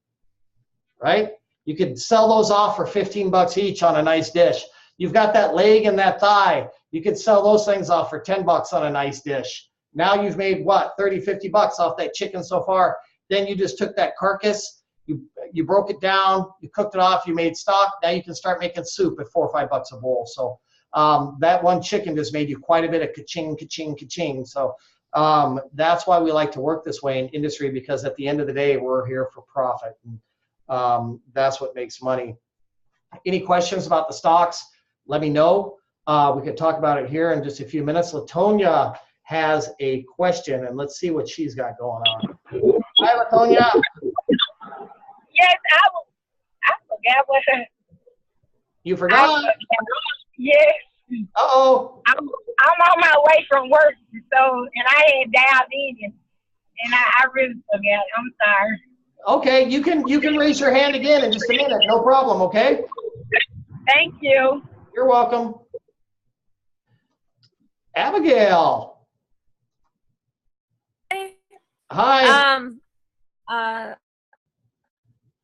right? You could sell those off for 15 bucks each on a nice dish. You've got that leg and that thigh. You could sell those things off for 10 bucks on a nice dish. Now you've made what, 30, 50 bucks off that chicken so far. Then you just took that carcass, you broke it down, you cooked it off, you made stock. Now you can start making soup at $4 or $5 a bowl. So that one chicken just made you quite a bit of ka-ching, ka-ching, ka-ching. So that's why we like to work this way in industry, because at the end of the day, we're here for profit. And that's what makes money. Any questions about the stocks, let me know. We could talk about it here in just a few minutes. Latonia has a question, and let's see what she's got going on. Hi, Latonia. Yes, I forgot what. You forgot? Yes. Uh-oh. I'm on my way from work, so, and I had dialed in, and I really forgot. I'm sorry. Okay, you can raise your hand again in just a minute. No problem, okay? Thank you. You're welcome. Abigail. Hey. Hi.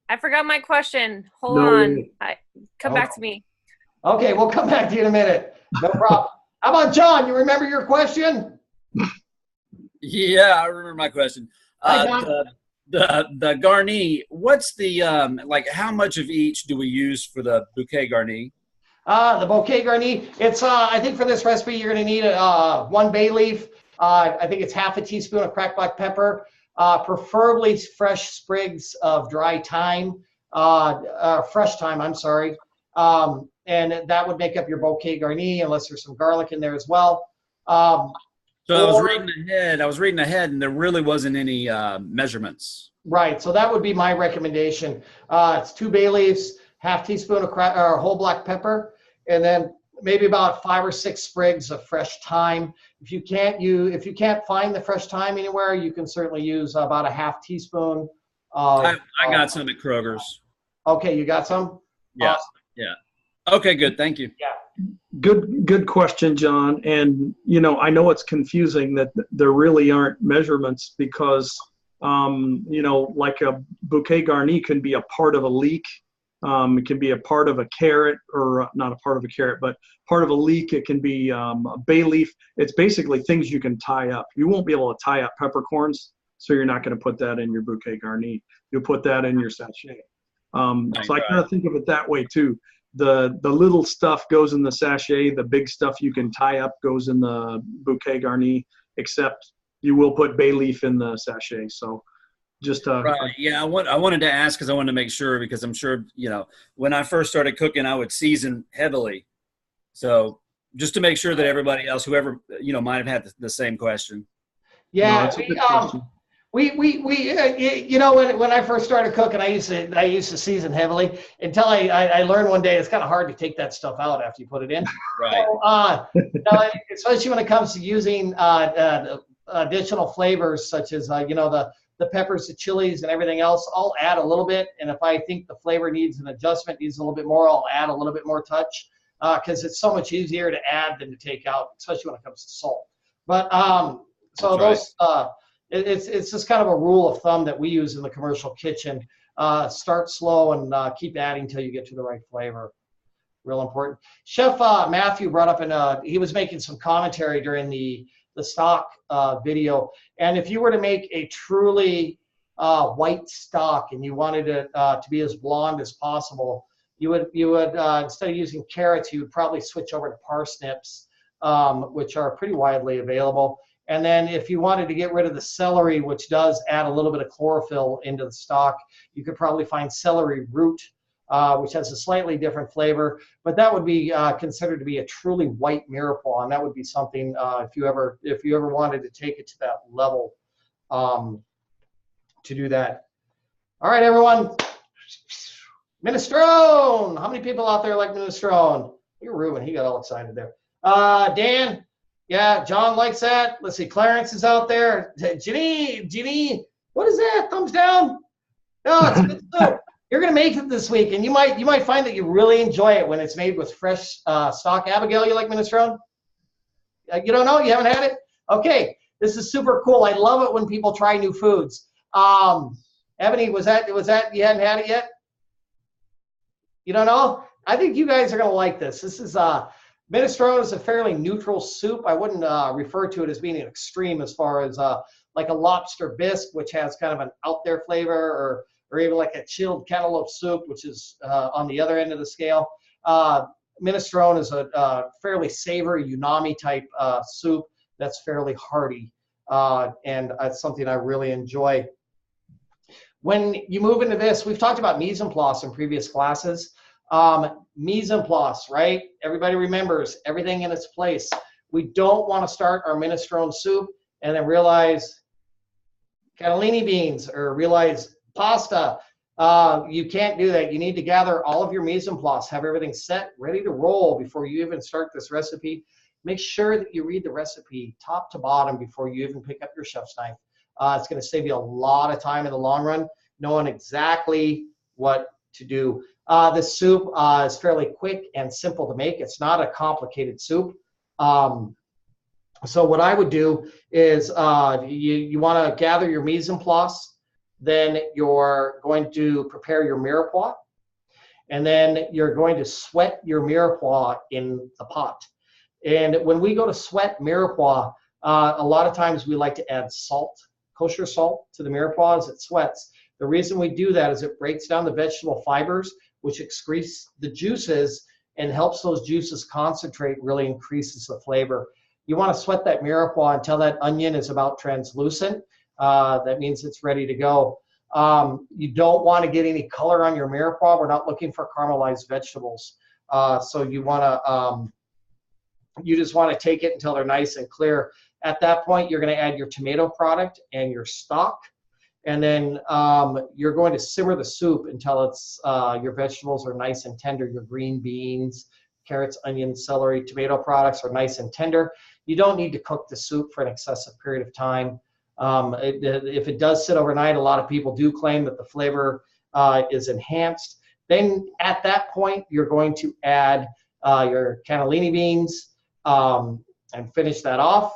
I forgot my question. Hold No on. way. Come back to me. Okay, we'll come back to you in a minute. No problem. How about John? You remember your question? Yeah, I remember my question. Hi, John. The garni, what's the like? How much of each do we use for the bouquet garni? The bouquet garni, it's I think for this recipe you're going to need 1 bay leaf. I think it's half a teaspoon of cracked black pepper, preferably fresh sprigs of dry thyme, fresh thyme, I'm sorry. And that would make up your bouquet garni, unless there's some garlic in there as well. So I was reading ahead, and there really wasn't any measurements. Right, so that would be my recommendation. It's 2 bay leaves, half teaspoon of whole black pepper, and then maybe about 5 or 6 sprigs of fresh thyme. If you can't find the fresh thyme anywhere, you can certainly use about a half teaspoon. I got some at Kroger's. Okay, you got some? Yeah, Awesome. yeah. Okay, good. Thank you. Yeah. Good question, John. And I know it's confusing that there really aren't measurements, because like a bouquet garni can be a part of a leek. It can be a part of a carrot, or not a part of a carrot, but part of a leek. It can be a bay leaf. It's basically things you can tie up. You won't be able to tie up peppercorns, so you're not going to put that in your bouquet garni. You'll put that in your sachet. So I kind of think of it that way too. The little stuff goes in the sachet. The big stuff you can tie up goes in the bouquet garni, except you will put bay leaf in the sachet. So just right. Yeah, I wanted to ask because I wanted to make sure, because I'm sure when I first started cooking, I would season heavily. So just to make sure that everybody else, whoever might have had the same question. Yeah, No, that's a good question. When I first started cooking, I used to season heavily until I learned one day it's kind of hard to take that stuff out after you put it in. Right. So, especially when it comes to using additional flavors such as the peppers, the chilies, and everything else, I'll add a little bit. And if I think the flavor needs an adjustment, needs a little bit more, I'll add a little bit more touch, because it's so much easier to add than to take out, especially when it comes to salt. But so That's those. It's just kind of a rule of thumb that we use in the commercial kitchen. Start slow and keep adding until you get to the right flavor. Real important. Chef Matthew brought up, and he was making some commentary during the stock video. And if you were to make a truly white stock and you wanted it to be as blonde as possible, you would instead of using carrots, you would probably switch over to parsnips, which are pretty widely available. And then if you wanted to get rid of the celery, which does add a little bit of chlorophyll into the stock, you could probably find celery root, which has a slightly different flavor. But that would be considered to be a truly white mirepoix, and that would be something if you ever wanted to take it to that level, to do that. All right, everyone. Minestrone. How many people out there like minestrone? You're Ruben. He got all excited there. Dan. Yeah, John likes that. Let's see, Clarence is out there. Ginny, what is that? Thumbs down? No, it's good stuff. You're gonna make it this week, and you might find that you really enjoy it when it's made with fresh stock. Abigail, you like minestrone? You don't know? You haven't had it? Okay, this is super cool. I love it when people try new foods. Ebony, was that you hadn't had it yet? You don't know? I think you guys are gonna like this. This is minestrone is a fairly neutral soup. I wouldn't refer to it as being an extreme as far as like a lobster bisque, which has kind of an out there flavor, or even like a chilled cantaloupe soup, which is on the other end of the scale. minestrone is a fairly savory umami type soup that's fairly hearty, and it's something I really enjoy. When you move into this, we've talked about mise en place in previous classes. Mise en place, right? Everybody remembers everything in its place. We don't want to start our minestrone soup and then realize cannellini beans or realize pasta. You can't do that. You need to gather all of your mise en place, have everything set, ready to roll before you even start this recipe. Make sure that you read the recipe top to bottom before you even pick up your chef's knife. It's going to save you a lot of time in the long run, knowing exactly what to do. This soup is fairly quick and simple to make. It's not a complicated soup. So what I would do is you want to gather your mise en place. Then you're going to prepare your mirepoix. And then you're going to sweat your mirepoix in the pot. And when we go to sweat mirepoix, a lot of times we like to add salt, kosher salt, to the mirepoix as it sweats. The reason we do that is it breaks down the vegetable fibers, which excretes the juices and helps those juices concentrate, really increases the flavor. You want to sweat that mirepoix until that onion is about translucent. That means it's ready to go. You don't want to get any color on your mirepoix. We're not looking for caramelized vegetables. So you want to, you just want to take it until they're nice and clear. At that point, you're going to add your tomato product and your stock. And then you're going to simmer the soup until it's your vegetables are nice and tender. Your green beans, carrots, onions, celery, tomato products are nice and tender. You don't need to cook the soup for an excessive period of time. If it does sit overnight, a lot of people do claim that the flavor is enhanced. Then at that point, you're going to add your cannellini beans and finish that off.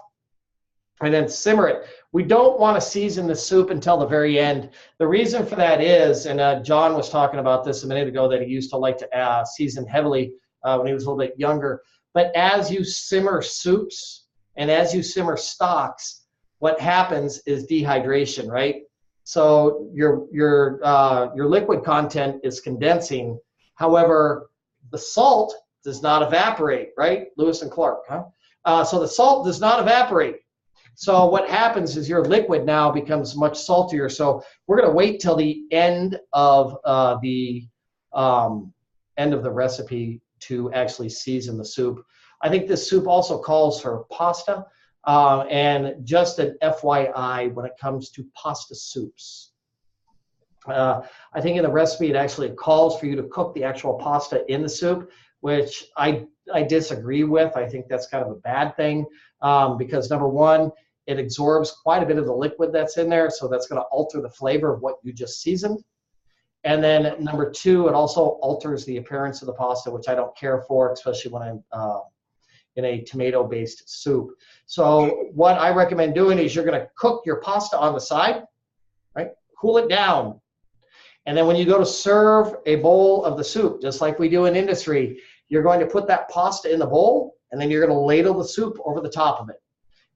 And then simmer it. We don't want to season the soup until the very end. The reason for that is, and John was talking about this a minute ago, that he used to like to season heavily when he was a little bit younger. But as you simmer soups and as you simmer stocks, what happens is dehydration, right? So your liquid content is condensing. However, the salt does not evaporate, right? Lewis and Clark, huh? So the salt does not evaporate. So what happens is your liquid now becomes much saltier. So we're going to wait till the end of the recipe to actually season the soup. I think this soup also calls for pasta. And just an FYI when it comes to pasta soups. I think in the recipe it actually calls for you to cook the actual pasta in the soup, which I disagree with. I think that's kind of a bad thing because number one, it absorbs quite a bit of the liquid that's in there, so that's going to alter the flavor of what you just seasoned. And then number two, it also alters the appearance of the pasta, which I don't care for, especially when I'm in a tomato-based soup. So what I recommend doing is you're going to cook your pasta on the side, right? Cool it down. And then when you go to serve a bowl of the soup, just like we do in industry, you're going to put that pasta in the bowl, and then you're going to ladle the soup over the top of it.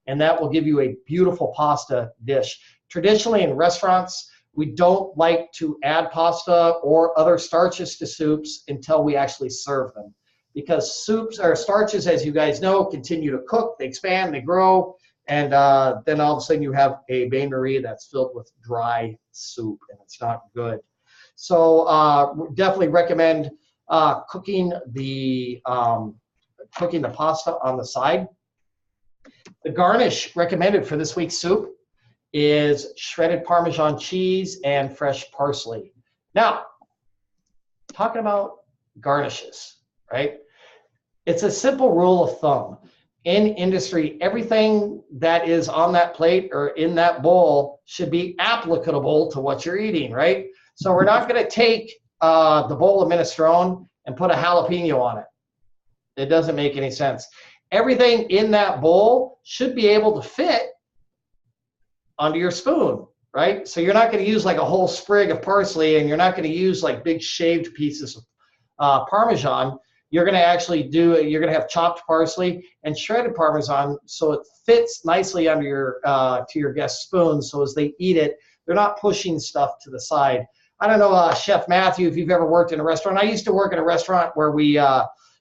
And that will give you a beautiful pasta dish. Traditionally in restaurants, we don't like to add pasta or other starches to soups until we actually serve them. Because soups or starches, as you guys know, continue to cook, they expand, they grow, and then all of a sudden you have a bain-marie that's filled with dry soup, and it's not good. So definitely recommend cooking the pasta on the side. The garnish recommended for this week's soup is shredded Parmesan cheese and fresh parsley. Now, talking about garnishes, right? It's a simple rule of thumb. In industry, everything that is on that plate or in that bowl should be applicable to what you're eating, right? So we're not going to take the bowl of minestrone and put a jalapeno on it. It doesn't make any sense. Everything in that bowl should be able to fit onto your spoon, right? So you're not going to use like a whole sprig of parsley, and you're not going to use like big shaved pieces of Parmesan. You're going to actually you're going to have chopped parsley and shredded Parmesan so it fits nicely under your to your guest spoon, so as they eat it, they're not pushing stuff to the side. I don't know, Chef Matthew, if you've ever worked in a restaurant. I used to work in a restaurant where we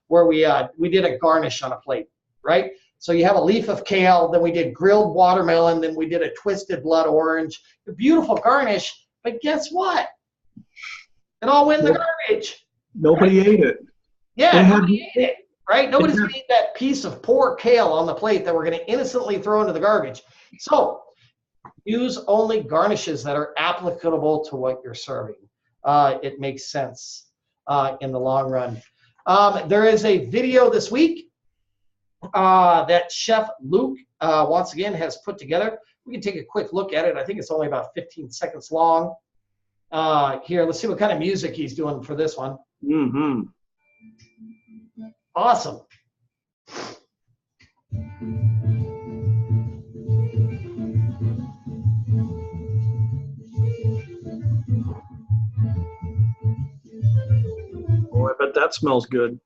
where we did a garnish on a plate, right? So you have a leaf of kale, then we did grilled watermelon, then we did a twisted blood orange. A beautiful garnish, but guess what? It all went in the garbage. Nobody ate it. Yeah, They nobody ate it, right? Nobody's going to eat that piece of poor kale on the plate that we're going to innocently throw into the garbage. So use only garnishes that are applicable to what you're serving. It makes sense in the long run. There is a video this week that Chef Luke, once again, has put together. We can take a quick look at it. I think it's only about 15 seconds long. Here, let's see what kind of music he's doing for this one. Mm-hmm. Awesome. Oh, I bet that smells good.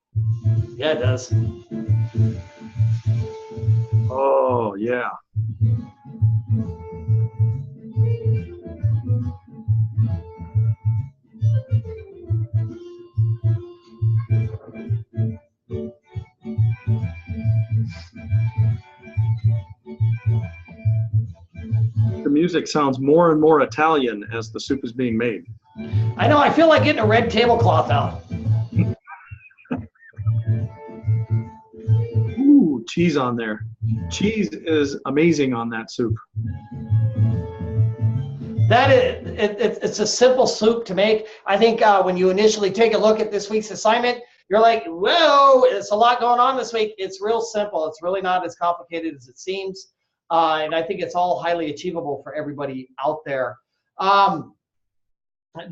Yeah, it does. Oh, yeah. The music sounds more and more Italian as the soup is being made. I know, I feel like getting a red tablecloth out. Ooh, cheese on there. Cheese is amazing on that soup. That is, it's a simple soup to make. I think when you initially take a look at this week's assignment, you're like, whoa, it's a lot going on this week. It's real simple. It's really not as complicated as it seems. And I think it's all highly achievable for everybody out there.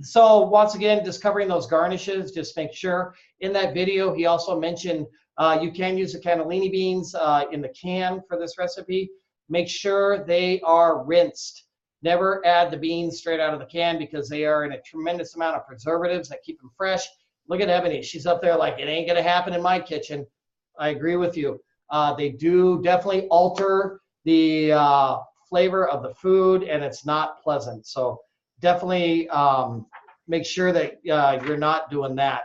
So once again, discovering those garnishes, just make sure. In that video, he also mentioned you can use the cannellini beans in the can for this recipe. Make sure they are rinsed. Never add the beans straight out of the can because they are in a tremendous amount of preservatives that keep them fresh. Look at Ebony. She's up there like, it ain't going to happen in my kitchen. I agree with you. They do definitely alter the flavor of the food, and it's not pleasant. So definitely make sure that you're not doing that.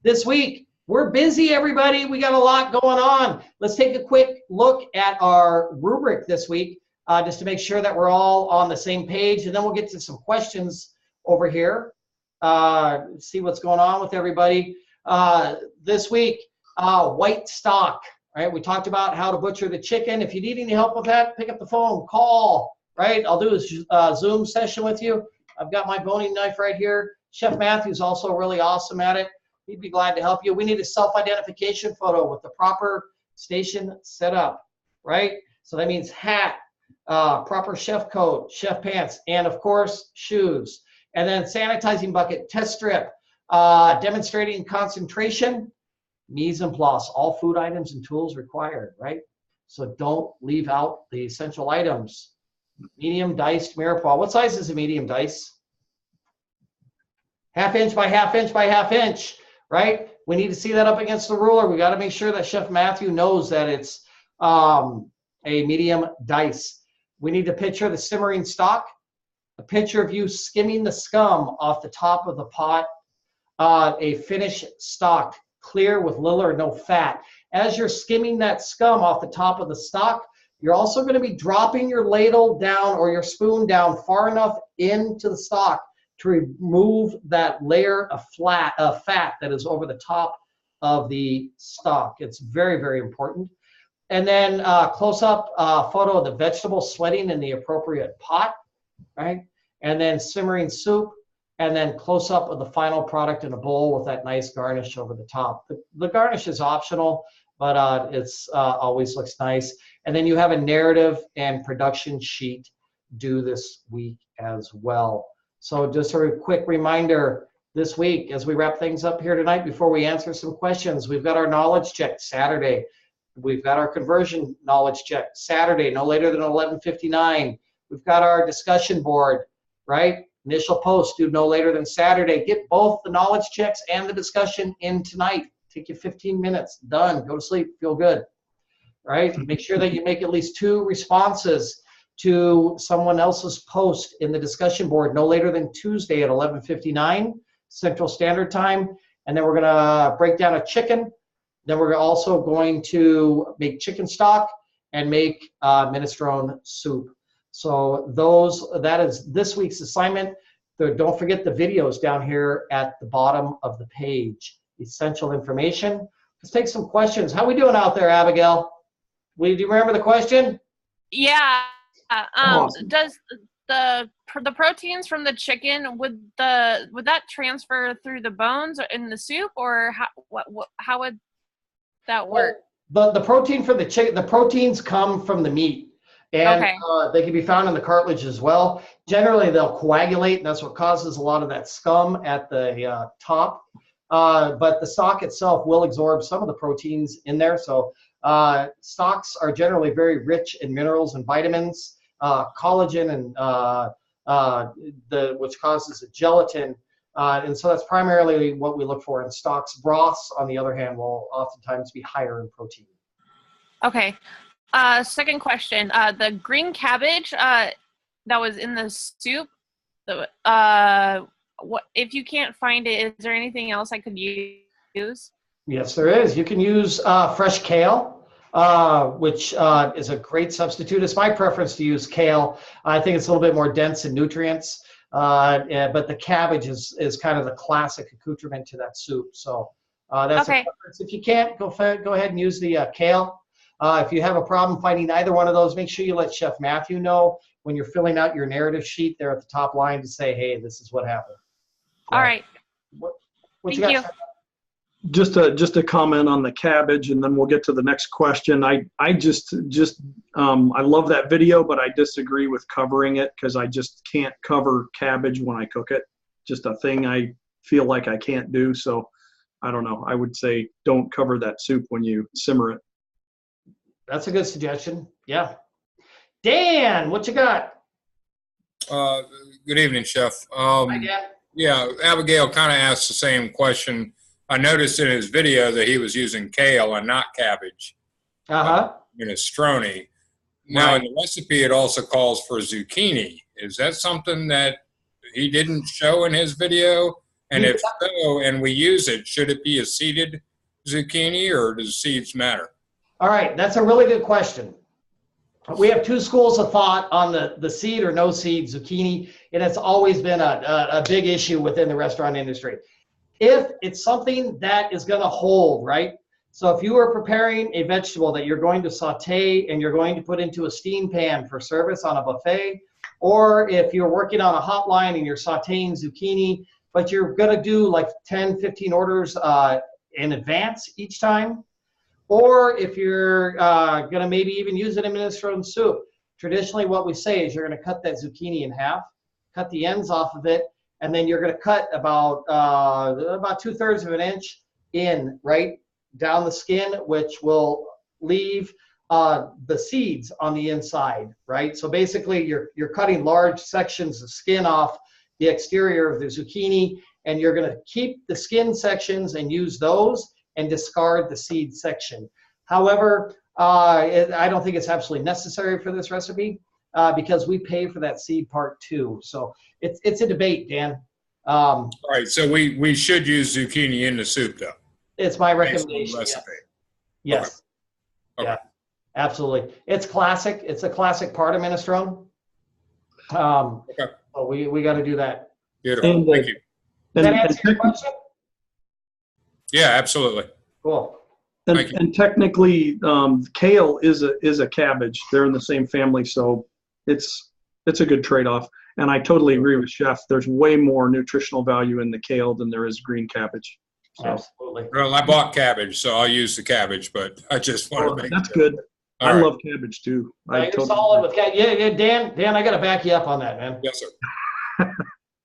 This week, we're busy, everybody. We got a lot going on. Let's take a quick look at our rubric this week just to make sure that we're all on the same page, and then we'll get to some questions over here. See what's going on with everybody. This week, white stock. Right, we talked about how to butcher the chicken. If you need any help with that, pick up the phone, call. Right, I'll do a Zoom session with you. I've got my boning knife right here. Chef Matthew's also really awesome at it. He'd be glad to help you. We need a self-identification photo with the proper station set up. Right, so that means hat, proper chef coat, chef pants, and of course shoes. And then sanitizing bucket, test strip, demonstrating concentration. Mise en place, all food items and tools required, right? So don't leave out the essential items. Medium diced mirepoix. What size is a medium dice? 1/2 inch by 1/2 inch by 1/2 inch, right? We need to see that up against the ruler. We got to make sure that Chef Matthew knows that it's a medium dice. We need to picture the simmering stock, a picture of you skimming the scum off the top of the pot, a finished stock, clear with little or no fat. As you're skimming that scum off the top of the stock, you're also going to be dropping your ladle down or your spoon down far enough into the stock to remove that layer of fat that is over the top of the stock. It's very, very important. And then close-up photo of the vegetables sweating in the appropriate pot, right? And then simmering soup. And then close up of the final product in a bowl with that nice garnish over the top. The garnish is optional, but it's always looks nice. And then you have a narrative and production sheet due this week as well. So just a quick reminder this week as we wrap things up here tonight before we answer some questions, we've got our knowledge check Saturday. We've got our conversion knowledge check Saturday, no later than 11:59. We've got our discussion board, right? Initial post due no later than Saturday. Get both the knowledge checks and the discussion in tonight. Take you 15 minutes. Done. Go to sleep. Feel good. Right? Make sure that you make at least 2 responses to someone else's post in the discussion board no later than Tuesday at 11:59 Central Standard Time. And then we're gonna break down a chicken. Then we're also going to make chicken stock and make minestrone soup. So that is this week's assignment. Don't forget the videos down here at the bottom of the page. Essential information. Let's take some questions. How we doing out there, Abigail? Do you remember the question? Yeah. Awesome. Does the proteins from the chicken would that transfer through the bones in the soup, or how would that work? The protein from the chicken, the proteins come from the meat, and Okay. They can be found in the cartilage as well. Generally, they'll coagulate, and that's what causes a lot of that scum at the top. But the stock itself will absorb some of the proteins in there. So stocks are generally very rich in minerals and vitamins, collagen, and which causes a gelatin. And so that's primarily what we look for in stocks. Broths, on the other hand, will oftentimes be higher in protein. Okay. Second question. The green cabbage that was in the soup, what if you can't find it, is there anything else I could use? Yes, there is. You can use fresh kale, which is a great substitute. It's my preference to use kale. I think it's a little bit more dense in nutrients. But the cabbage is kind of the classic accoutrement to that soup. So that's Okay. a preference. If you can't, go ahead and use the kale. If you have a problem finding either one of those, make sure you let Chef Matthew know when you're filling out your narrative sheet there at the top line to say, hey, this is what happened. All right. What Thank you got? you. Chef? Just a comment on the cabbage, and then we'll get to the next question. I love that video, but I disagree with covering it because I just can't cover cabbage when I cook it. Just a thing I feel like I can't do. So I don't know. I would say don't cover that soup when you simmer it. That's a good suggestion. Yeah. Dan, what you got? Good evening, Chef. Hi, Dan. Yeah, Abigail kind of asked the same question. I noticed in his video that he was using kale and not cabbage minestrone. Now, in the recipe, it also calls for zucchini. Is that something that he didn't show in his video? And if so, and we use it, should it be a seeded zucchini, or does seeds matter? All right, that's a really good question. We have two schools of thought on the seed or no seed zucchini, and it's always been a big issue within the restaurant industry. If it's something that is going to hold, right? So if you are preparing a vegetable that you're going to saute and you're going to put into a steam pan for service on a buffet, or if you're working on a hotline and you're sauteing zucchini, but you're going to do like 10, 15 orders in advance each time, or if you're going to maybe even use it in minestrone soup. Traditionally, what we say is you're going to cut that zucchini in half, cut the ends off of it, and then you're going to cut about 2/3 of an inch in, right, down the skin, which will leave the seeds on the inside, right? So basically, you're cutting large sections of skin off the exterior of the zucchini, and you're going to keep the skin sections and use those, and discard the seed section. However, I don't think it's absolutely necessary for this recipe because we pay for that seed part too. So it's a debate, Dan. All right, so we should use zucchini in the soup, though. It's my Based on the recommendation. recipe. Yes. Okay. Yeah, absolutely. It's classic. It's a classic part of minestrone. Okay. So we got to do that. Beautiful. And, Thank you. Does that And, answer your question? Yeah, absolutely. Cool. Thank you. and technically, kale is a cabbage. They're in the same family, so it's a good trade-off. And I totally agree with Chef. There's way more nutritional value in the kale than there is green cabbage. So Absolutely. Well, I bought cabbage, so I'll use the cabbage, but I just want to make that's sure. good. All I right. love cabbage too. No, you're solid with cabbage. Yeah, Dan, I got to back you up on that, man. Yes, sir.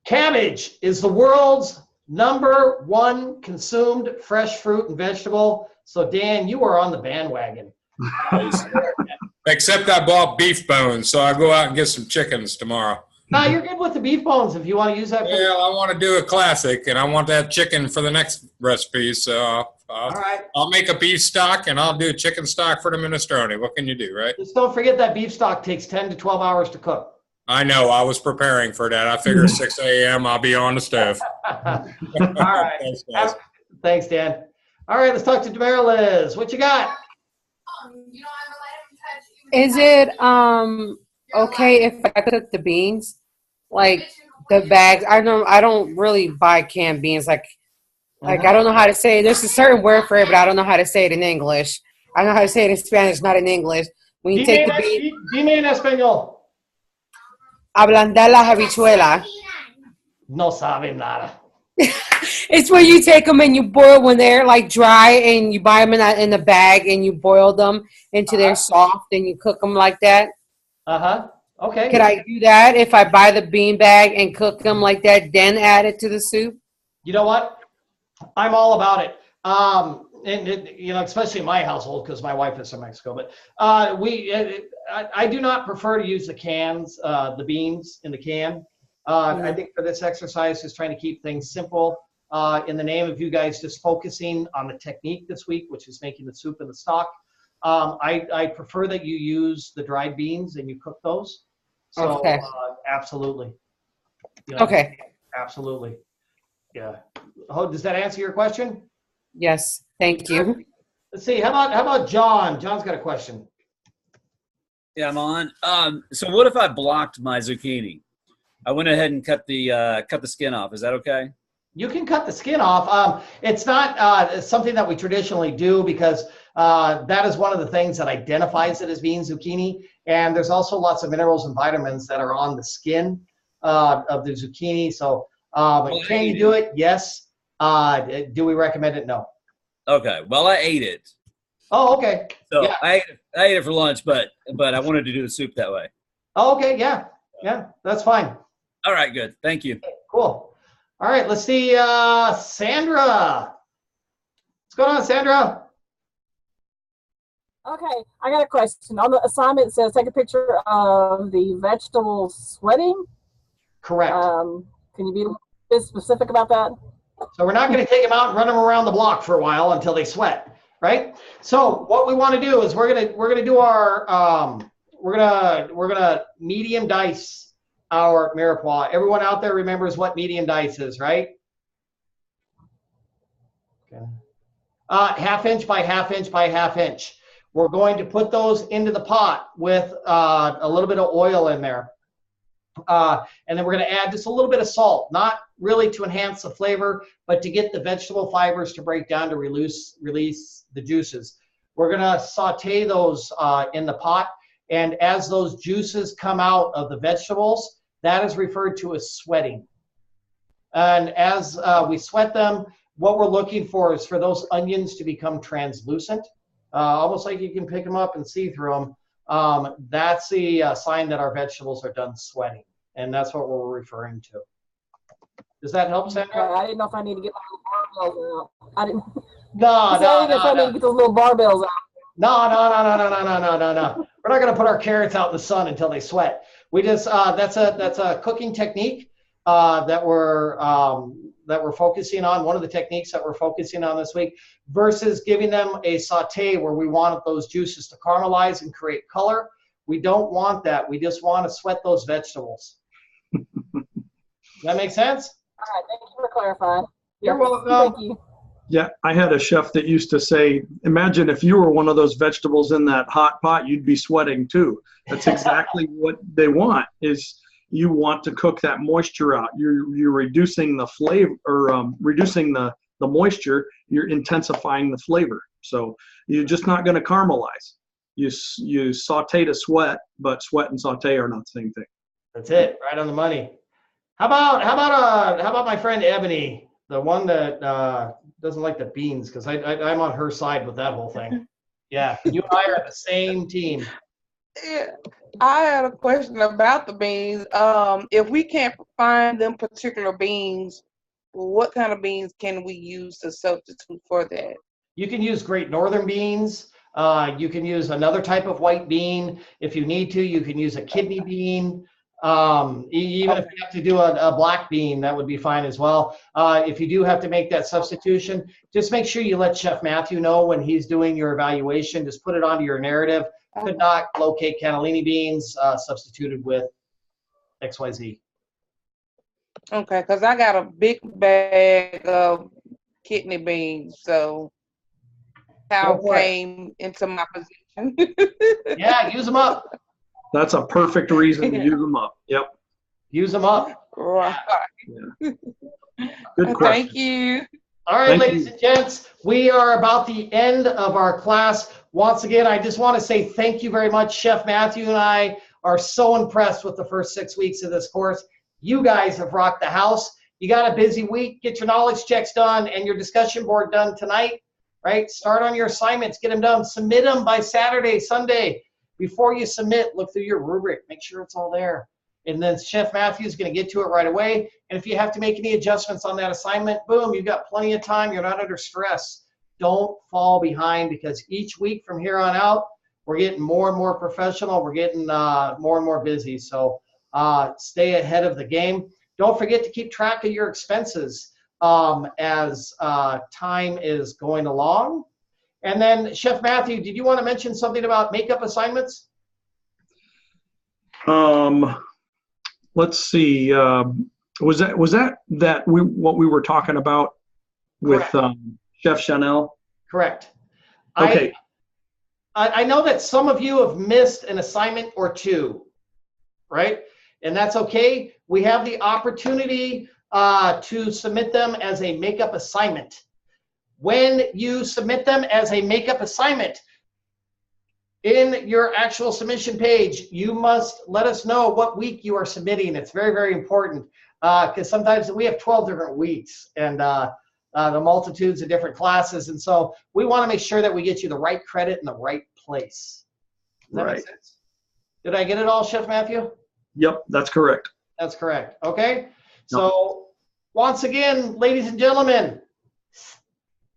Cabbage is the world's #1 consumed fresh fruit and vegetable. So Dan, you are on the bandwagon. Except I bought beef bones, so I'll go out and get some chickens tomorrow. No, you're good with the beef bones if you want to use that. Well, I want to do a classic, and I want that chicken for the next recipe, so All right. I'll make a beef stock, and I'll do chicken stock for the minestrone. What can you do, right? Just don't forget that beef stock takes 10 to 12 hours to cook. I know. I was preparing for that. I figured 6 a.m. I'll be on the stove. All right. Thanks, guys. Thanks, Dan. All right, let's talk to Liz. What you got? Is it okay if I cook the beans? Like the bags? I don't really buy canned beans. Like I don't know how to say it. There's a certain word for it, but I don't know how to say it in English. I know how to say it in Spanish, not in English. When you take the beans, Dime en español. ablandar las habichuelas. No sabe nada. It's when you take them and you boil when they're like dry, and you buy them in the bag and you boil them until they're soft, and you cook them like that. Okay. Could I do that if I buy the bean bag and cook them like that, then add it to the soup? You know what? I'm all about it. Especially in my household because my wife is from Mexico. But I do not prefer to use the cans, the beans in the can. I think for this exercise, just trying to keep things simple. In the name of you guys just focusing on the technique this week, which is making the soup and the stock. I prefer that you use the dried beans and you cook those. So Okay. Absolutely. Okay. Absolutely. Yeah. Oh, does that answer your question? Yes. Thank you. Let's see. How about John? John's got a question. Yeah, I'm on. So what if I blocked my zucchini? I went ahead and cut the skin off. Is that okay? You can cut the skin off. It's not something that we traditionally do because that is one of the things that identifies it as being zucchini. And there's also lots of minerals and vitamins that are on the skin of the zucchini. So can you do it? Yes. Do we recommend it? No. Okay. Well, I ate it. Oh, okay. So Yeah. I ate it for lunch, but I wanted to do the soup that way. Oh, okay. Yeah. Yeah. That's fine. All right. Good. Thank you. Cool. All right. Let's see. Sandra. What's going on, Sandra? Okay, I got a question. On the assignment, it says take a picture of the vegetables sweating. Correct. Can you be a bit specific about that? So we're not going to take them out and run them around the block for a while until they sweat, right? So what we want to do is we're gonna do our we're gonna medium dice our mirepoix. Everyone out there remembers what medium dice is, right? Okay. 1/2 inch by 1/2 inch by 1/2 inch. We're going to put those into the pot with a little bit of oil in there. And then we're going to add just a little bit of salt, not really to enhance the flavor, but to get the vegetable fibers to break down to release the juices. We're going to saute those in the pot. And as those juices come out of the vegetables, that is referred to as sweating. And as we sweat them, what we're looking for is for those onions to become translucent. Almost like you can pick them up and see through them. That's the sign that our vegetables are done sweating, and that's what we're referring to. Does that help, Sandra? I didn't know if I need to get my little barbells out. I didn't. No. I didn't know if I need to get those little barbells out. No. We're not going to put our carrots out in the sun until they sweat. We just that's a cooking technique that we're focusing on. One of the techniques that we're focusing on this week, versus giving them a saute where we want those juices to caramelize and create color. We don't want that. We just want to sweat those vegetables. That make sense? All right, thank you for clarifying. You're welcome. Thank you. Yeah, I had a chef that used to say, imagine if you were one of those vegetables in that hot pot, you'd be sweating too. That's exactly what they want, is you want to cook that moisture out. You're reducing the flavor, or reducing the moisture, you're intensifying the flavor. So you're just not going to caramelize. You saute to sweat, but sweat and saute are not the same thing. That's it, right on the money. How about my friend Ebony, the one that doesn't like the beans, because I'm on her side with that whole thing. Yeah, you and I are the same team. Yeah, I had a question about the beans. If we can't find them particular beans, what kind of beans can we use to substitute for that? You can use Great Northern beans. You can use another type of white bean. If you need to, you can use a kidney bean. Even if you have to do a black bean, that would be fine as well. If you do have to make that substitution, just make sure you let Chef Matthew know when he's doing your evaluation. Just put it onto your narrative. Could not locate cannellini beans substituted with XYZ. Okay, because I got a big bag of kidney beans. So Go Hal for it. came into my position. Yeah, use them up. That's a perfect reason to use them up. Yep. Use them up. Right. Good question. Thank you. All right, Thank ladies you. and gents, we are about the end of our class. Once again, I just want to say thank you very much. Chef Matthew and I are so impressed with the first 6 weeks of this course. You guys have rocked the house. You got a busy week. Get your knowledge checks done and your discussion board done tonight, right? Start on your assignments. Get them done. Submit them by Saturday, Sunday. Before you submit, look through your rubric. Make sure it's all there. And then Chef Matthew is going to get to it right away. And if you have to make any adjustments on that assignment, boom, you've got plenty of time. You're not under stress. Don't fall behind, because each week from here on out, we're getting more and more professional. We're getting more and more busy. So stay ahead of the game. Don't forget to keep track of your expenses as time is going along. And then Chef Matthew, did you want to mention something about makeup assignments? Let's see. Was that what we were talking about with Chef Chanel? Correct. Okay. I know that some of you have missed an assignment or two, right? And that's okay. We have the opportunity to submit them as a makeup assignment. When you submit them as a makeup assignment, in your actual submission page, you must let us know what week you are submitting. It's very, very important, because sometimes we have 12 different weeks and the multitudes of different classes. And so we want to make sure that we get you the right credit in the right place. Does that make sense? Did I get it all, Chef Matthew? Yep, that's correct. That's correct. Okay. So once again, ladies and gentlemen,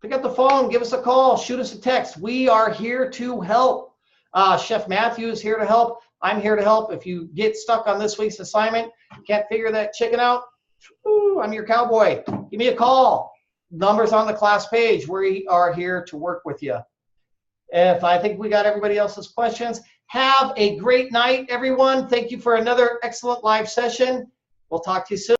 pick up the phone, give us a call, shoot us a text. We are here to help. Chef Matthew is here to help. I'm here to help. If you get stuck on this week's assignment, can't figure that chicken out, I'm your cowboy. Give me a call. Numbers on the class page. We are here to work with you. If I think we got everybody else's questions, have a great night, everyone. Thank you for another excellent live session. We'll talk to you soon.